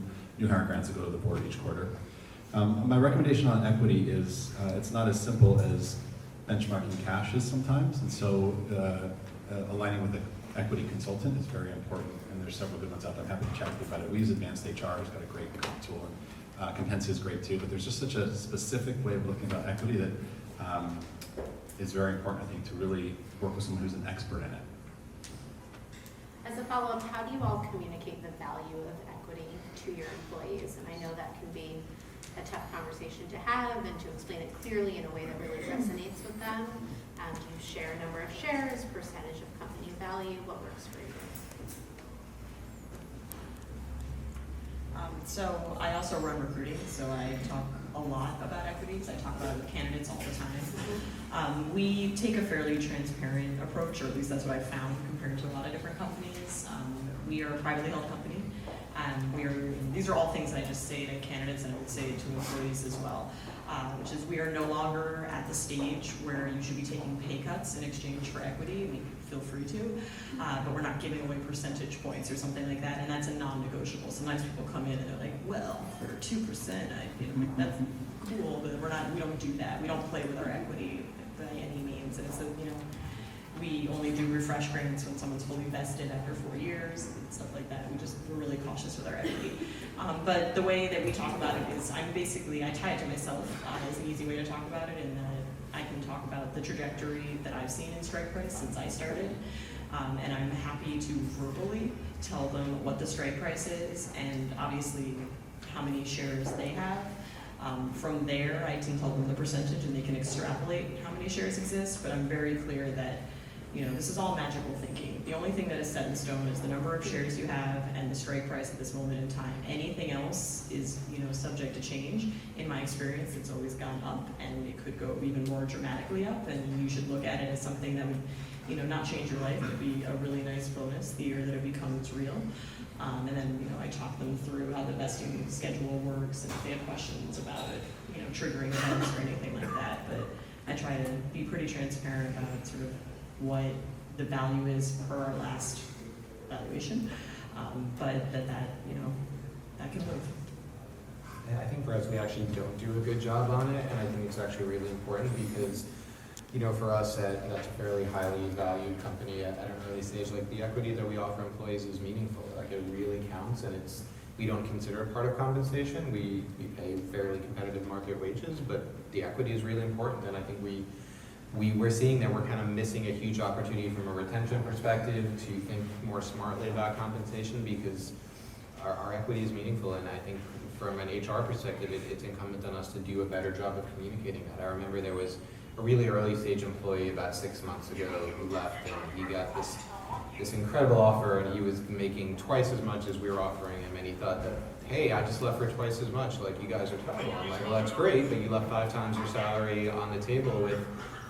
hire grants that go to the board each quarter. My recommendation on equity is it's not as simple as benchmarking cash is sometimes. And so aligning with the equity consultant is very important. And there's several good ones out there. I'm happy to chat with you about it. We use Advanced HR, it's got a great tool. And Compensa is great too. But there's just such a specific way of looking at equity that is very important, I think, to really work with someone who's an expert in it. As a follow-up, how do you all communicate the value of equity to your employees? And I know that can be a tough conversation to have and to explain it clearly in a way that really resonates with them. Do you share a number of shares, percentage of company value? What works for you? So I also run recruiting, so I talk a lot about equities. I talk about it with candidates all the time. We take a fairly transparent approach, or at least that's what I've found compared to a lot of different companies. We are a privately held company, and these are all things that I just say to candidates and I would say to employees as well, which is we are no longer at the stage where you should be taking pay cuts in exchange for equity. I mean, feel free to, but we're not giving away percentage points or something like that, and that's a non-negotiable. Sometimes people come in and they're like, well, for 2%, that's cool, but we don't do that. We don't play with our equity by any means, and so, you know, we only do refresh grants when someone's fully vested after 4 years and stuff like that. We're really cautious with our equity. But the way that we talk about it is I tie it to myself as an easy way to talk about it, in that I can talk about the trajectory that I've seen in strike price since I started. And I'm happy to verbally tell them what the strike price is and obviously how many shares they have. From there, I can tell them the percentage and they can extrapolate how many shares exist, but I'm very clear that this is all magical thinking. The only thing that is set in stone is the number of shares you have and the strike price at this moment in time. Anything else is, subject to change. In my experience, it's always gone up, and it could go even more dramatically up, and you should look at it as something that would, not change your life. It would be a really nice bonus the year that it becomes real. And then, I talk them through how the vesting schedule works, and if they have questions about it, triggering events or anything like that. But I try to be pretty transparent about sort of what the value is per our last valuation, but that can move. I think for us, we actually don't do a good job on it, and I think it's actually really important because, for us, that's a fairly highly valued company at an early stage. Like, the equity that we offer employees is meaningful. Like, it really counts, and we don't consider it part of compensation. We pay fairly competitive market wages, but the equity is really important, and I think we're seeing that we're kind of missing a huge opportunity from a retention perspective to think more smartly about compensation because our equity is meaningful, and I think from an HR perspective, it's incumbent on us to do a better job of communicating that. I remember there was a really early stage employee about 6 months ago who left, and he got this incredible offer, and he was making twice as much as we were offering him, and he thought that, hey, I just left for twice as much, like, you guys are terrible. I'm like, well, that's great, but you left 5 times your salary on the table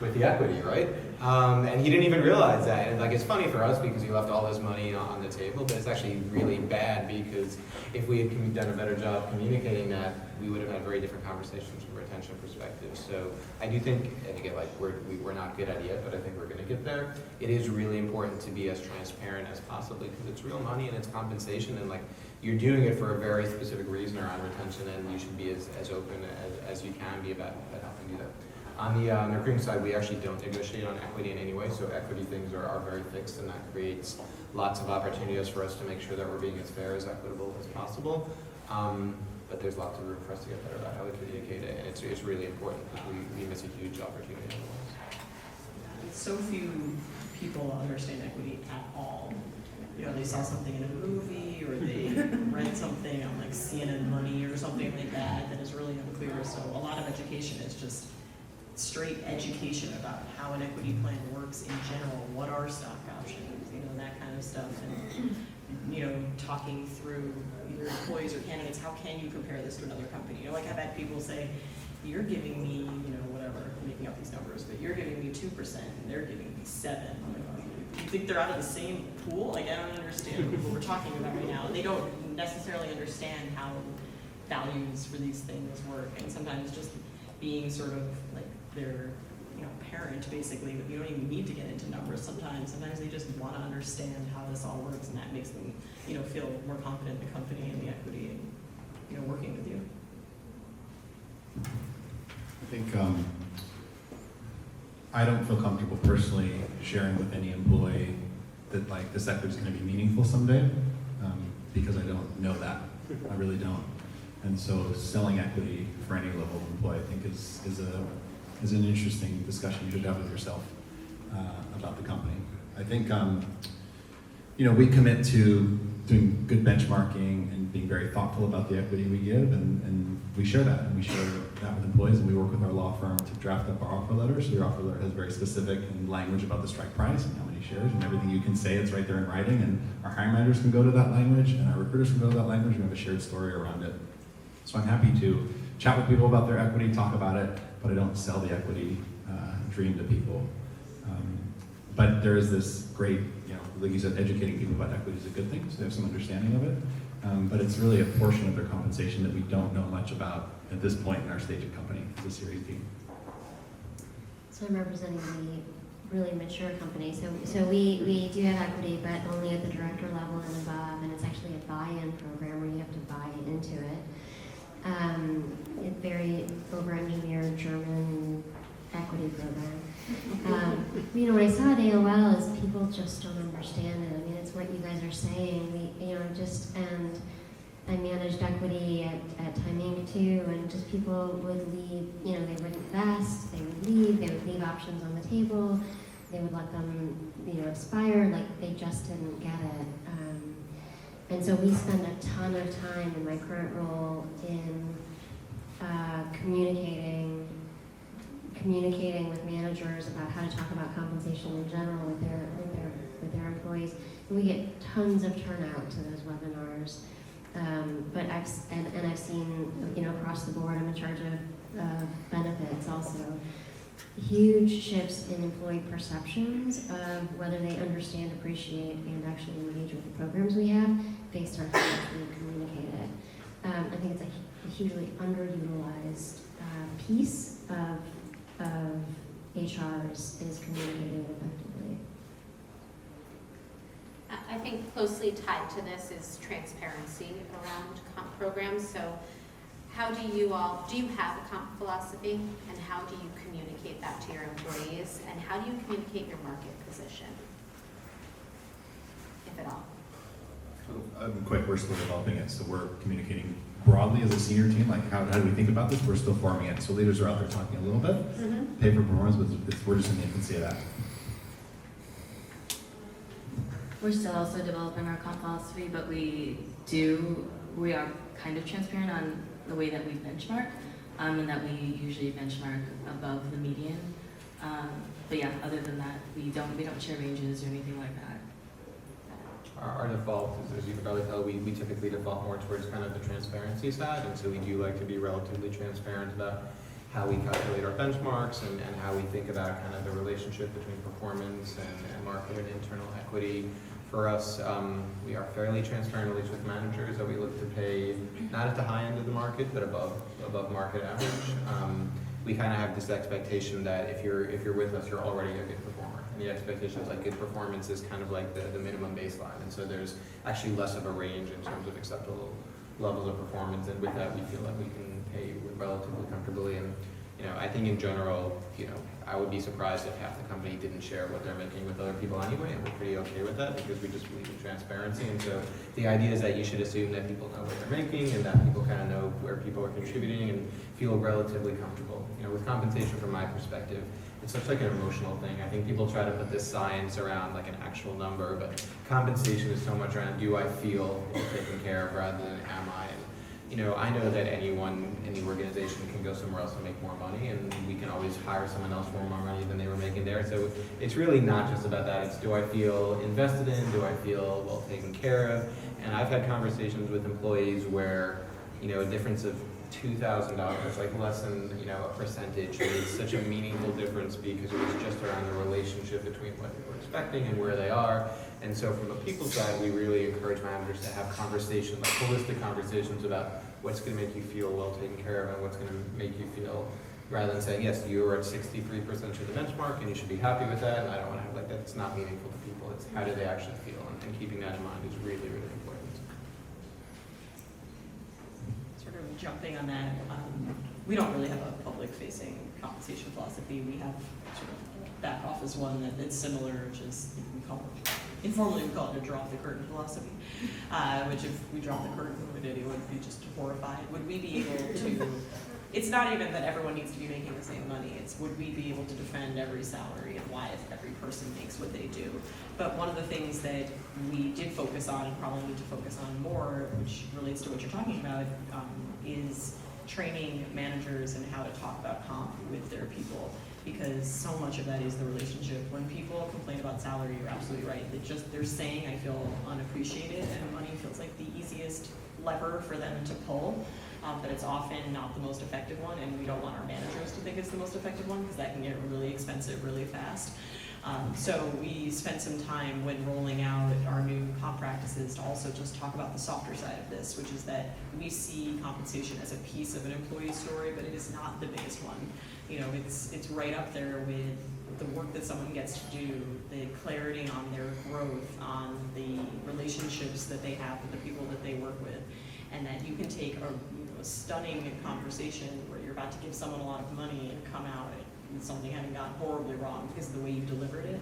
with the equity, right? And he didn't even realize that. And like, it's funny for us because he left all his money on the table, but it's actually really bad because if we had done a better job communicating that, we would have had very different conversations from a retention perspective. So I do think, and again, like, we're not good at it yet, but I think we're going to get there. It is really important to be as transparent as possible because it's real money and it's compensation, and like, you're doing it for a very specific reason around retention, and you should be as open as you can be about helping do that. On the recruiting side, we actually don't negotiate on equity in any way, so equity things are very fixed, and that creates lots of opportunities for us to make sure that we're being as fair, as equitable as possible. But there's lots of room for us to get better about how we communicate it, and it's really important because we miss a huge opportunity otherwise. So few people understand equity at all. They saw something in a movie, or they read something on like CNN Money or something like that is really unclear. So a lot of education is just straight education about how an equity plan works in general, what are stock options, that kind of stuff, and talking through either employees or candidates, how can you compare this to another company? Like, I've had people say, you're giving me, whatever, I'm making up these numbers, but you're giving me 2% and they're giving me 7%. I'm like, you think they're out of the same pool? Like, I don't understand what we're talking about right now. They don't necessarily understand how values for these things work, and sometimes just being sort of like their parent, basically, but you don't even need to get into numbers sometimes. Sometimes they just want to understand how this all works, and that makes them feel more confident in the company and the equity and working with you. I think I don't feel comfortable personally sharing with any employee that like this equity is going to be meaningful someday because I don't know that. I really don't. And so selling equity for any level of employee, I think is an interesting discussion you should have with yourself about the company. I think we commit to doing good benchmarking and being very thoughtful about the equity we give, and we share that, and we share that with employees, and we work with our law firm to draft up our offer letter. So your offer letter has very specific language about the strike price and how many shares and everything you can say. It's right there in writing, and our hiring managers can go to that language, and our recruiters can go to that language. We have a shared story around it. So I'm happy to chat with people about their equity, talk about it, but I don't sell the equity dream to people. But there is this great, like you said, educating people about equity is a good thing, so they have some understanding of it. But it's really a portion of their compensation that we don't know much about at this point in our stage of company as a Series B. So I'm representing the really mature company. So we do have equity, but only at the director level and above, and it's actually a buy-in program where you have to buy into it. It's very over-engineered German equity program. When I saw at AOL, is people just don't understand it. I mean, it's what you guys are saying. And I managed equity at Time Inc. too, and just people would leave. They would invest, they would leave options on the table, they would let them, expire. Like, they just didn't get it. And so we spend a ton of time in my current role in communicating communicating with managers about how to talk about compensation in general with their employees. And we get tons of turnout to those webinars. But I've seen, across the board, I'm in charge of benefits also, huge shifts in employee perceptions of whether they understand, appreciate, and actually engage with the programs we have based on how much we communicate it. I think it's a hugely underutilized piece of HR is communicating effectively. I think closely tied to this is transparency around comp programs. So how do you have a comp philosophy, and how do you communicate that to your employees, and how do you communicate your market position, if at all? Quick, we're still developing it, so we're communicating broadly as a senior team, like how do we think about this? We're still forming it, so leaders are out there talking a little bit. Pay for performance, but we're just in the infancy of that. We're still also developing our comp philosophy, but we are kind of transparent on the way that we benchmark, and that we usually benchmark above the median. But yeah, other than that, we don't share ranges or anything like that. Our default is, as you can probably tell, we typically default more towards kind of the transparency side, and so we do like to be relatively transparent about how we calculate our benchmarks and how we think about kind of the relationship between performance and market and internal equity. For us, we are fairly transparent, at least with managers, that we look to pay not at the high end of the market, but above market average. We kind of have this expectation that if you're with us, you're already a good performer. And the expectation is like good performance is kind of like the minimum baseline. And so there's actually less of a range in terms of acceptable levels of performance. And with that, we feel like we can pay relatively comfortably. And I think in general, I would be surprised if half the company didn't share what they're making with other people anyway, and we're pretty okay with that because we just believe in transparency. And so the idea is that you should assume that people know what they're making and that people kind of know where people are contributing and feel relatively comfortable. With compensation, from my perspective, it's such like an emotional thing. I think people try to put this science around like an actual number, but compensation is so much around do I feel well taken care of rather than am I. I know that anyone in the organization can go somewhere else and make more money, and we can always hire someone else for more money than they were making there. So it's really not just about that. It's do I feel invested in? Do I feel well taken care of? And I've had conversations with employees where, a difference of $2,000, like less than, a percentage, made such a meaningful difference because it was just around the relationship between what they were expecting and where they are. And so from a people side, we really encourage managers to have conversations, like holistic conversations about what's going to make you feel well taken care of and what's going to make you feel, rather than saying, yes, you are at 63% of the benchmark and you should be happy with that. And I don't want to have like that. It's not meaningful to people. It's how do they actually feel? And keeping that in mind is really, really important. Sort of jumping on that, we don't really have a public-facing compensation philosophy. We have sort of back office one that's similar, which is informally we call it a drop the curtain philosophy, which if we drop the curtain, it would be just horrified. Would we be able to, it's not even that everyone needs to be making the same money, it's would we be able to defend every salary and why every person makes what they do. But one of the things that we did focus on and probably need to focus on more, which relates to what you're talking about, is training managers and how to talk about comp with their people. Because so much of that is the relationship. When people complain about salary, you're absolutely right. They're saying I feel unappreciated, and money feels like the easiest lever for them to pull. But it's often not the most effective one, and we don't want our managers to think it's the most effective one because that can get really expensive really fast. So we spent some time when rolling out our new comp practices to also just talk about the softer side of this, which is that we see compensation as a piece of an employee story, but it is not the biggest one. It's right up there with the work that someone gets to do, the clarity on their growth, on the relationships that they have with the people that they work with, and that you can take a stunning conversation where you're about to give someone a lot of money and come out with something having gone horribly wrong because of the way you delivered it.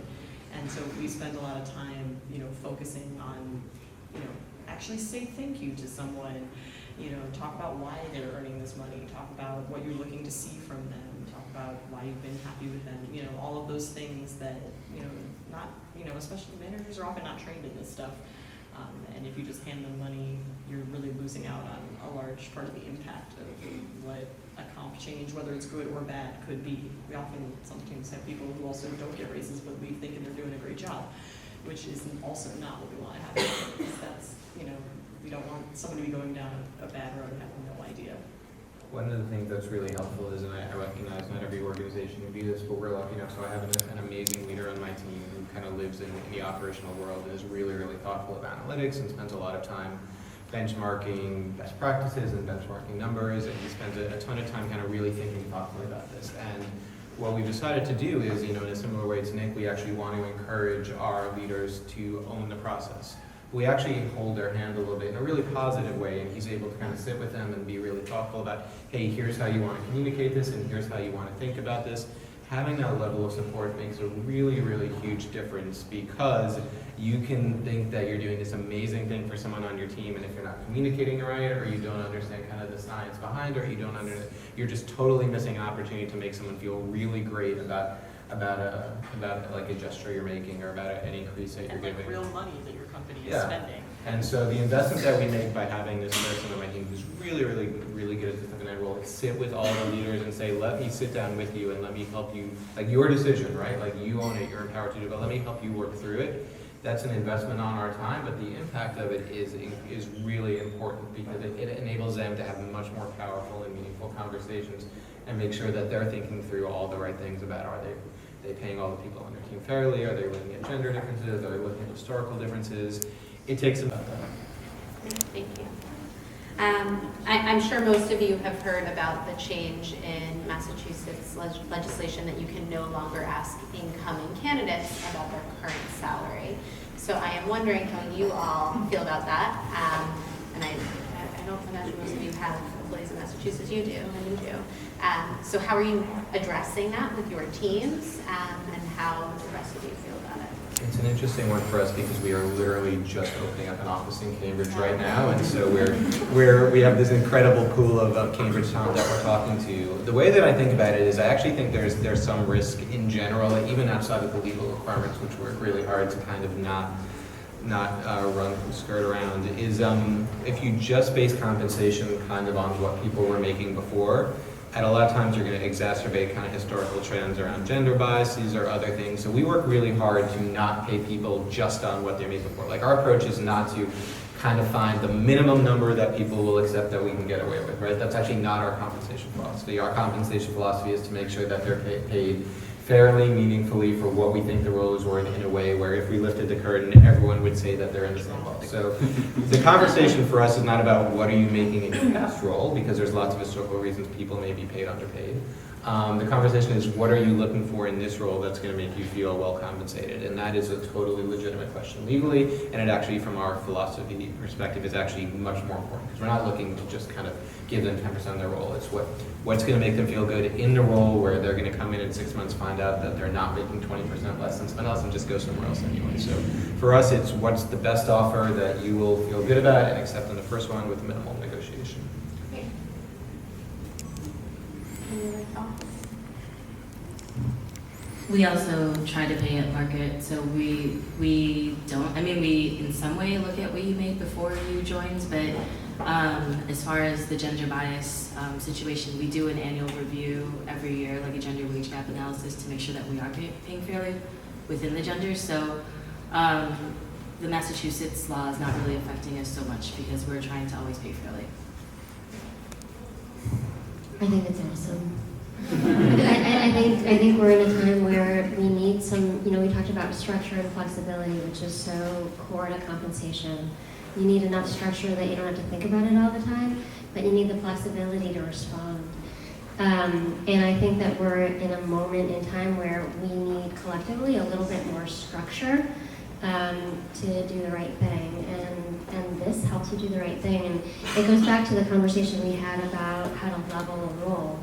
And so we spend a lot of time, focusing on, actually say thank you to someone, talk about why they're earning this money, talk about what you're looking to see from them, talk about why you've been happy with them, all of those things that, not, especially managers are often not trained in this stuff. and if you just hand them money, you're really losing out on a large part of the impact of what a comp change, whether it's good or bad, could be. We often sometimes have people who also don't get raises, but we think they're doing a great job, which is also not what we want to happen. Because that's, we don't want somebody to be going down a bad road and having no idea. One of the things that's really helpful is, and I recognize not every organization can do this, but we're lucky enough, so I have an amazing leader on my team who kind of lives in the operational world and is really, really thoughtful of analytics and spends a lot of time benchmarking best practices and benchmarking numbers, and he spends a ton of time kind of really thinking thoughtfully about this. And what we've decided to do is, in a similar way to Nick, we actually want to encourage our leaders to own the process. We actually hold their hand a little bit in a really positive way, and he's able to kind of sit with them and be really thoughtful about, hey, here's how you want to communicate this, and here's how you want to think about this. Having that level of support makes a really, really huge difference, because you can think that you're doing this amazing thing for someone on your team, and if you're not communicating right, or you don't understand kind of the science behind it, or you're just totally missing an opportunity to make someone feel really great about like a gesture you're making, or about an increase that you're giving. Real money that your company is spending. And so the investment that we make by having this person on my team who's really, really, really good at this type of role, sit with all the leaders and say, let me sit down with you and let me help you, like your decision, right? Like you own it, you're empowered to do it, but let me help you work through it. That's an investment on our time, but the impact of it is really important, because it enables them to have much more powerful and meaningful conversations and make sure that they're thinking through all the right things about, are they paying all the people on their team fairly? Are they looking at gender differences? Are they looking at historical differences? It takes about that. Thank you. I'm sure most of you have heard about the change in Massachusetts legislation that you can no longer ask incoming candidates about their current salary. So I am wondering how you all feel about that. And I don't imagine most of you have employees in Massachusetts. You do, and you do. So how are you addressing that with your teams, and how does the rest of you feel about it? It's an interesting one for us, because we are literally just opening up an office in Cambridge right now, and so we have this incredible pool of Cambridge talent that we're talking to. The way that I think about it is, I actually think there's some risk in general, even outside of the legal requirements, which work really hard to kind of not skirt around, is if you just base compensation kind of on what people were making before, at a lot of times you're going to exacerbate kind of historical trends around gender biases or other things. So we work really hard to not pay people just on what they made before. Like, our approach is not to kind of find the minimum number that people will accept that we can get away with, right? That's actually not our compensation philosophy. Our compensation philosophy is to make sure that they're paid fairly, meaningfully for what we think the role is worth, in a way where if we lifted the curtain, everyone would say that they're in the same boat. So the conversation for us is not about what are you making in your past role, because there's lots of historical reasons people may be paid underpaid. The conversation is, what are you looking for in this role that's going to make you feel well compensated? And that is a totally legitimate question legally, and it actually, from our philosophy perspective, is actually much more important, because we're not looking to just kind of give them 10% of their role. It's what's going to make them feel good in the role, where they're going to come in 6 months, find out that they're not making 20% less than someone else, and just go somewhere else anyway. So for us, it's what's the best offer that you will feel good about and accept on the first one with minimal negotiation. Great. Any other thoughts? We also try to pay at market, so we don't, we in some way look at what you made before you joined, but as far as the gender bias situation, we do an annual review every year, like a gender wage gap analysis, to make sure that we are paying fairly within the genders. So the Massachusetts law is not really affecting us so much, because we're trying to always pay fairly. I think it's awesome. I think we're in a time where we need some, we talked about structure and flexibility, which is so core to compensation. You need enough structure that you don't have to think about it all the time, but you need the flexibility to respond. And I think that we're in a moment in time where we need collectively a little bit more structure to do the right thing. And this helps you do the right thing. And it goes back to the conversation we had about how to level a role.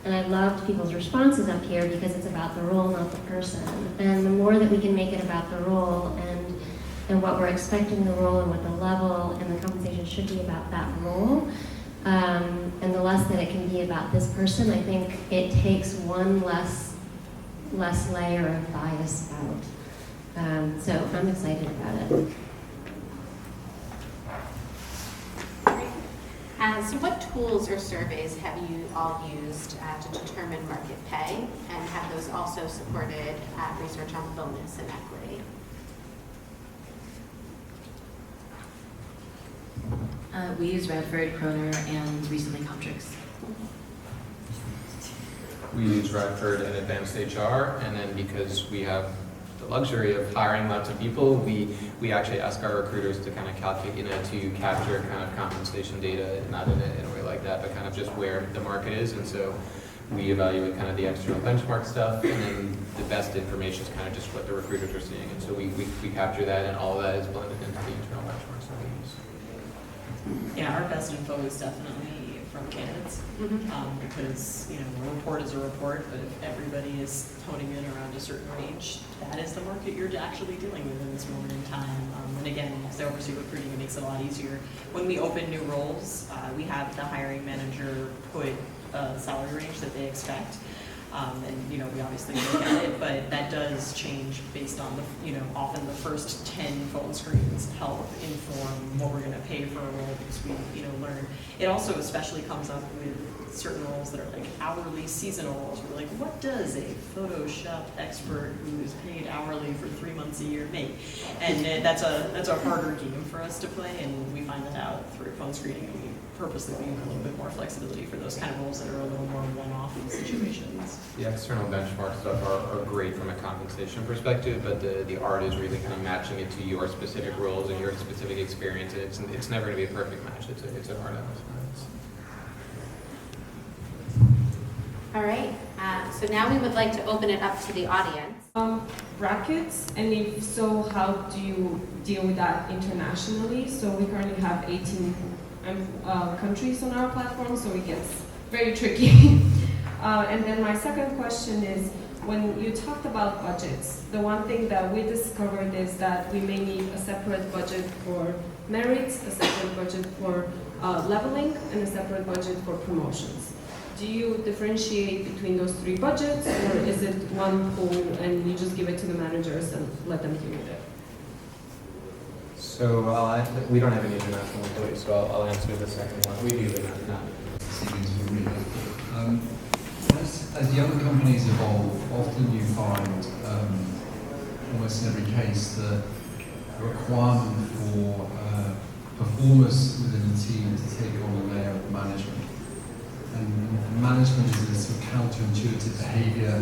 And I loved people's responses up here, because it's about the role, not the person. And the more that we can make it about the role and what we're expecting the role, and what the level and the compensation should be about that role, and the less that it can be about this person, I think it takes one less layer of bias out. So I'm excited about it. So what tools or surveys have you all used to determine market pay, and have those also supported research on bonus and equity? We use Radford, Kroner, and recently Comtrix. We use Radford and Advanced HR, and then because we have the luxury of hiring lots of people, we actually ask our recruiters to kind of calculate, to capture kind of compensation data, not in a way like that, but kind of just where the market is. And so we evaluate kind of the external benchmark stuff, and then the best information is kind of just what the recruiters are seeing. And so we capture that, and all of that is blended into the internal benchmarks that we use. Yeah, our best info is definitely from candidates, because, a report is a report, but if everybody is honing in around a certain range, that is the market you're actually dealing with in this moment in time. And again, as I oversee recruiting, it makes it a lot easier. When we open new roles, we have the hiring manager put a salary range that they expect. And, we obviously look at it, but that does change based on often the first 10 phone screens help inform what we're going to pay for a role, because we, learn. It also especially comes up with certain roles that are like hourly seasonal roles. We're like, what does a Photoshop expert who is paid hourly for 3 months a year make? And that's a harder game for us to play, and we find that out through phone screening. And we purposely leave a little bit more flexibility for those kind of roles that are a little more one-off in situations. The external benchmark stuff are great from a compensation perspective, but the art is really kind of matching it to your specific roles and your specific experience. And it's never going to be a perfect match. It's an art on those sides. All right, so now we would like to open it up to the audience. Brackets, and if so, how do you deal with that internationally? So we currently have 18 countries on our platform, so it gets very tricky. And then my second question is, when you talked about budgets, the one thing that we discovered is that we may need a separate budget for merits, a separate budget for leveling, and a separate budget for promotions. Do you differentiate between those three budgets, or is it one pool and you just give it to the managers and let them deal with it? So we don't have any international employees, so I'll answer the second one. We do, but not. As younger companies evolve, often you find, almost in every case, the requirement for performers within the team to take on a layer of management. And management is a sort of counterintuitive behavior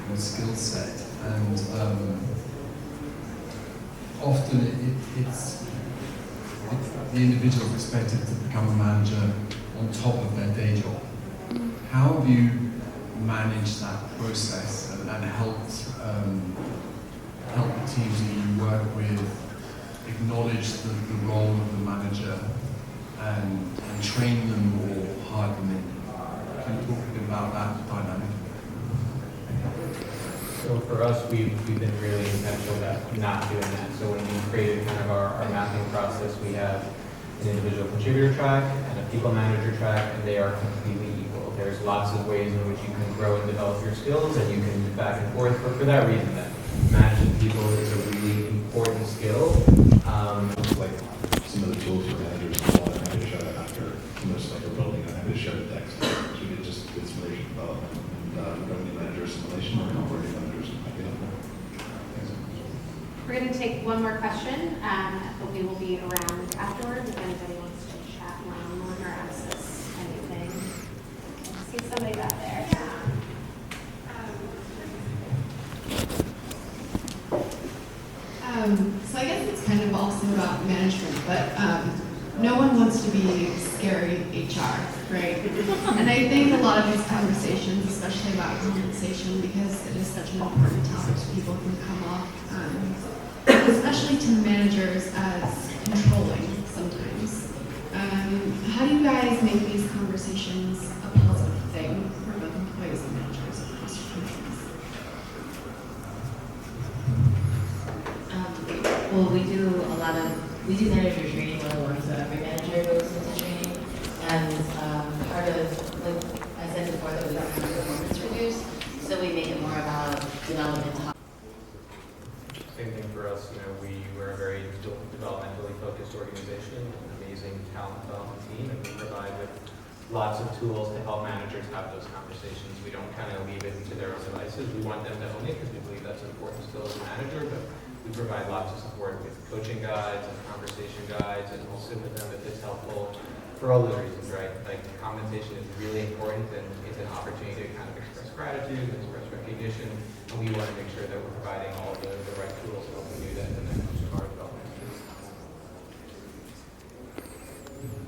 and skill set, and often it's the individual is expected to become a manager on top of their day job. How have you managed that process and helped the teams that you work with acknowledge the role of the manager and train them or hire them in? Can you talk a bit about that dynamic? So for us, we've been really intentional about not doing that. So when we created kind of our mapping process, we have an individual contributor track and a people manager track, and they are completely equal. There's lots of ways in which you can grow and develop your skills, and you can move back and forth. But for that reason, that managing people is a really important skill. Like some of the tools for managers, I had to show that after some of the stuff we're building, I had to show the text. So we did just good simulation development and revenue manager simulation or operating managers might be helpful. We're going to take one more question, but we will be around afterwards if anybody wants to chat one-on-one or ask us anything. I see somebody back there. So I guess it's kind of also about management, but no one wants to be scary HR, right? And I think a lot of these conversations, especially about compensation, because it is such an important topic, people can come off, especially to managers, as controlling sometimes. How do you guys make these conversations a positive thing for both employees and managers across your companies? Well, we do manager training, one of the ones that every manager goes into training, and part of, like I said before, that we don't have performance reviews, so we make it more about development. Same thing for us. We're a very developmentally focused organization, an amazing talent development team, and we provide provide with lots of tools to help managers have those conversations. We don't kind of leave it to their own devices. We want them to own it because we believe that's an important skill as a manager, but we provide lots of support with coaching guides and conversation guides, and we'll sit with them if it's helpful for all those reasons, right? Like compensation is really important, and it's an opportunity to kind of express gratitude and express recognition, and we want to make sure that we're providing all the right tools to help them do that, and that comes from our development.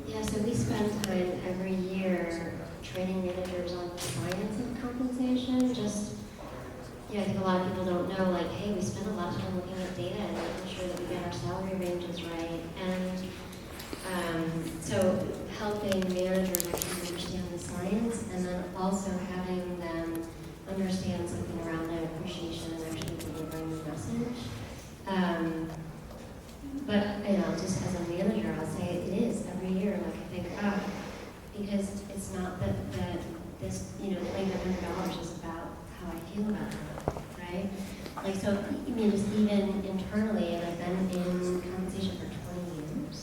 Yeah, so we spend time every year training managers on the science of compensation. Just, I think a lot of people don't know, like, hey, we spend a lot of time looking at data and making sure that we get our salary ranges right. And so helping managers actually understand the science, and then also having them understand something around their appreciation and actually delivering the message. But, just as a manager, I'll say it is every year, like I think, because it's not that this, paying $100 is about how I feel about it, right? Like, so, just even internally, and I've been in compensation for 20 years,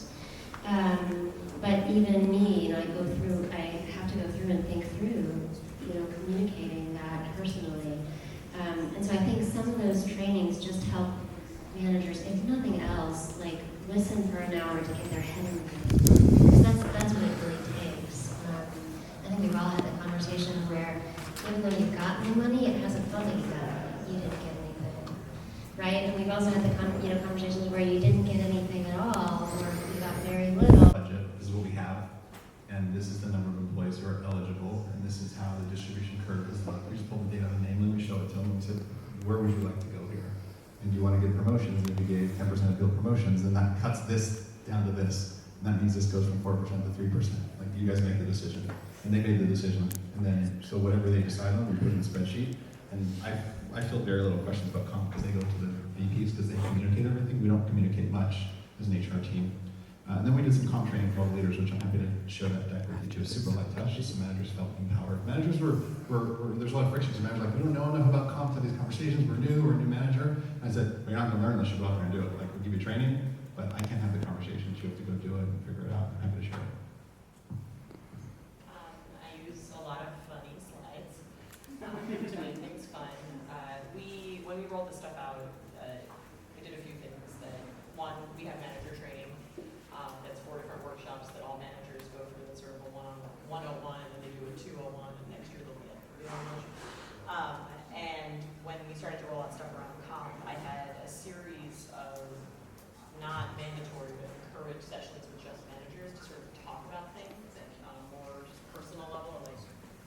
but even me, I have to go through and think through, communicating that personally. And so I think some of those trainings just help managers, if nothing else, like listen for an hour to get their head in the game. That's what it really takes. I think we've all had that conversation where even though you've gotten the money, it hasn't felt like you didn't get anything, right? And we've also had the conversations where you didn't get anything at all, or you got very little. Budget, this is what we have, and this is the number of employees who are eligible, and this is how the distribution curve is like. We just pulled the data out of the name, and we showed it to them, and we said, where would you like to go here? And do you want to get promotions? And if you gave 10% of field promotions, then that cuts this down to this. And that means this goes from 4% to 3%. Like, you guys make the decision. And they made the decision. And then, so whatever they decide on, we put it in a spreadsheet. And I feel very little questions about comp because they go to the VPs because they communicate everything. We don't communicate much as an HR team. And then we did some comp training for all the leaders, which I'm happy to share that deck with you too. Super light touch, just so managers felt empowered. Managers were there's a lot of frictions. Managers were like, we don't know enough about comp to have these conversations. We're a new manager. And I said, well, you're not going to learn unless you go out there and do it. Like, we'll give you training, but I can't have the conversations. You have to go do it and figure it out. I'm happy to share it. I use a lot of funny slides to make things fun. When we rolled this stuff out, we did a few things. One, we have manager training. That's 4 different workshops that all managers go through. That's sort of a 101, and then they do a 201, and next year they'll be at 301. And when we started to roll out stuff around comp, I had a series of not mandatory but encouraged sessions with just managers to sort of talk about things and on a more personal level. Like,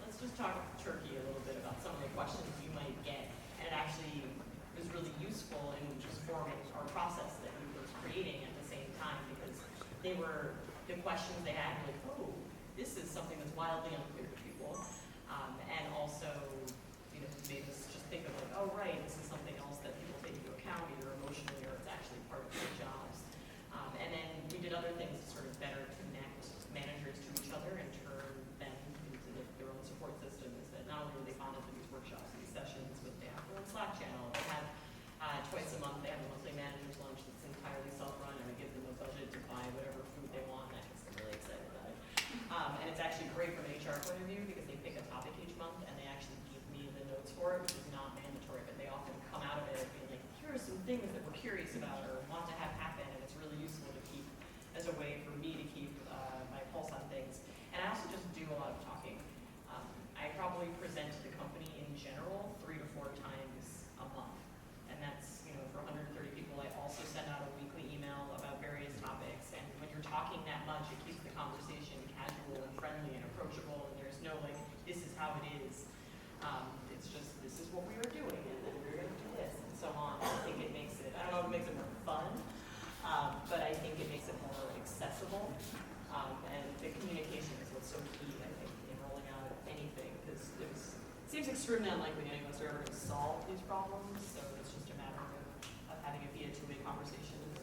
let's just talk turkey a little bit about some of the questions you might get. And it actually was really useful in just forming our process that we were creating at the same time, because they were the questions they had, like, oh, this is something that's wildly unclear to people, and also, made us just think of like, oh, right, this is something else that people take into account, either emotionally or it's actually part of their jobs. And then we did other things to sort of better connect managers to each other and turn them into their own support system. Is that not only do they find into these workshops, these sessions, but they have their own Slack channel. They have twice a month, they have a monthly manager's lunch that's entirely self-run, and it gives them a budget to buy whatever food they want. That gets them really excited about it. And it's actually great from an HR point of view because they pick a topic each month and they actually give me the notes for it, which is not mandatory, but they often come out of it being like, here are some things that we're curious about or want to have happen, and it's really useful to keep as a way for me to keep my pulse on things. And I also just do a lot of talking. I probably present to the company in general 3 to 4 times a month. And that's, for 130 people. I also send out a weekly email about various topics. And when you're talking that much, it keeps the conversation casual and friendly and approachable. And there's no like, this is how it is. It's just, this is what we are doing. And then we're going to do this and so on. I think it makes it, I don't know if it makes it more fun, but I think it makes it more accessible. And the communication is what's so key, I think, in rolling out anything. Because it seems extremely unlikely any of us are ever going to solve these problems. So it's just a matter of having it be a two-way conversation and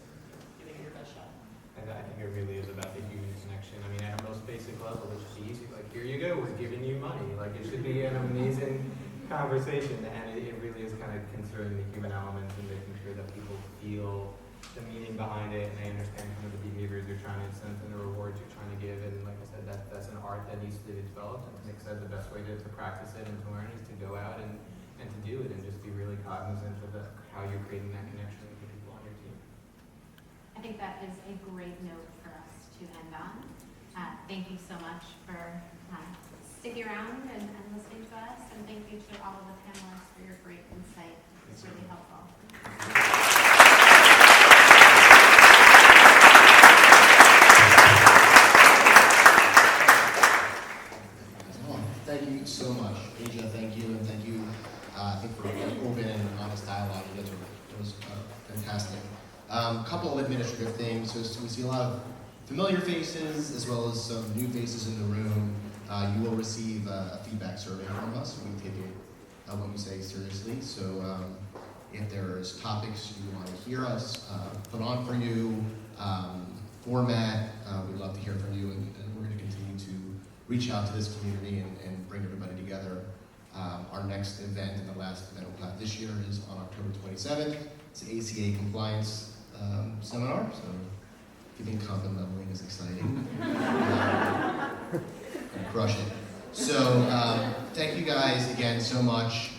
giving it your best shot. And I think it really is about the human connection. I mean, at a most basic level, it should be easy. Like, here you go, we're giving you money. Like, it should be an amazing conversation. And it really is kind of considering the human element and making sure that people feel the meaning behind it and they understand kind of the behaviors you're trying to incent and the rewards you're trying to give. And like I said, that's an that needs to be developed. And Nick said the best way to practice it and to learn is to go out and to do it and just be really cognizant of how you're creating that connection with the people on your team. I think that is a great note for us to end on. Thank you so much for sticking around and listening to us, and thank you to all of the panelists for your great insight. It's really helpful. Thank you so much, Asia. Thank you, and thank you. I think for open and honest dialogue. You guys it was fantastic. Couple of administrative things. So we see a lot of familiar faces as well as some new faces in the room. You will receive a feedback survey from us. We take what you say seriously. So if there's topics you want to hear us put on for you, format, we'd love to hear from you, and we're going to continue to reach out to this community and bring everybody together. Our next event and the last event we'll have this year is on October 27th. It's an ACA compliance seminar, so if you think content leveling is exciting, crush it. So thank you guys again so much.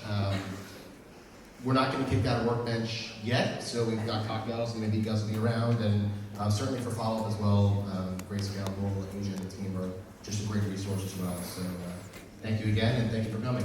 We're not going to kick out a workbench yet, so we've got cocktails and maybe you guys will be around, and certainly for follow-up as well. Great Scalable, Asia, and the team are just a great resource as well. So thank you again, and thank you for coming.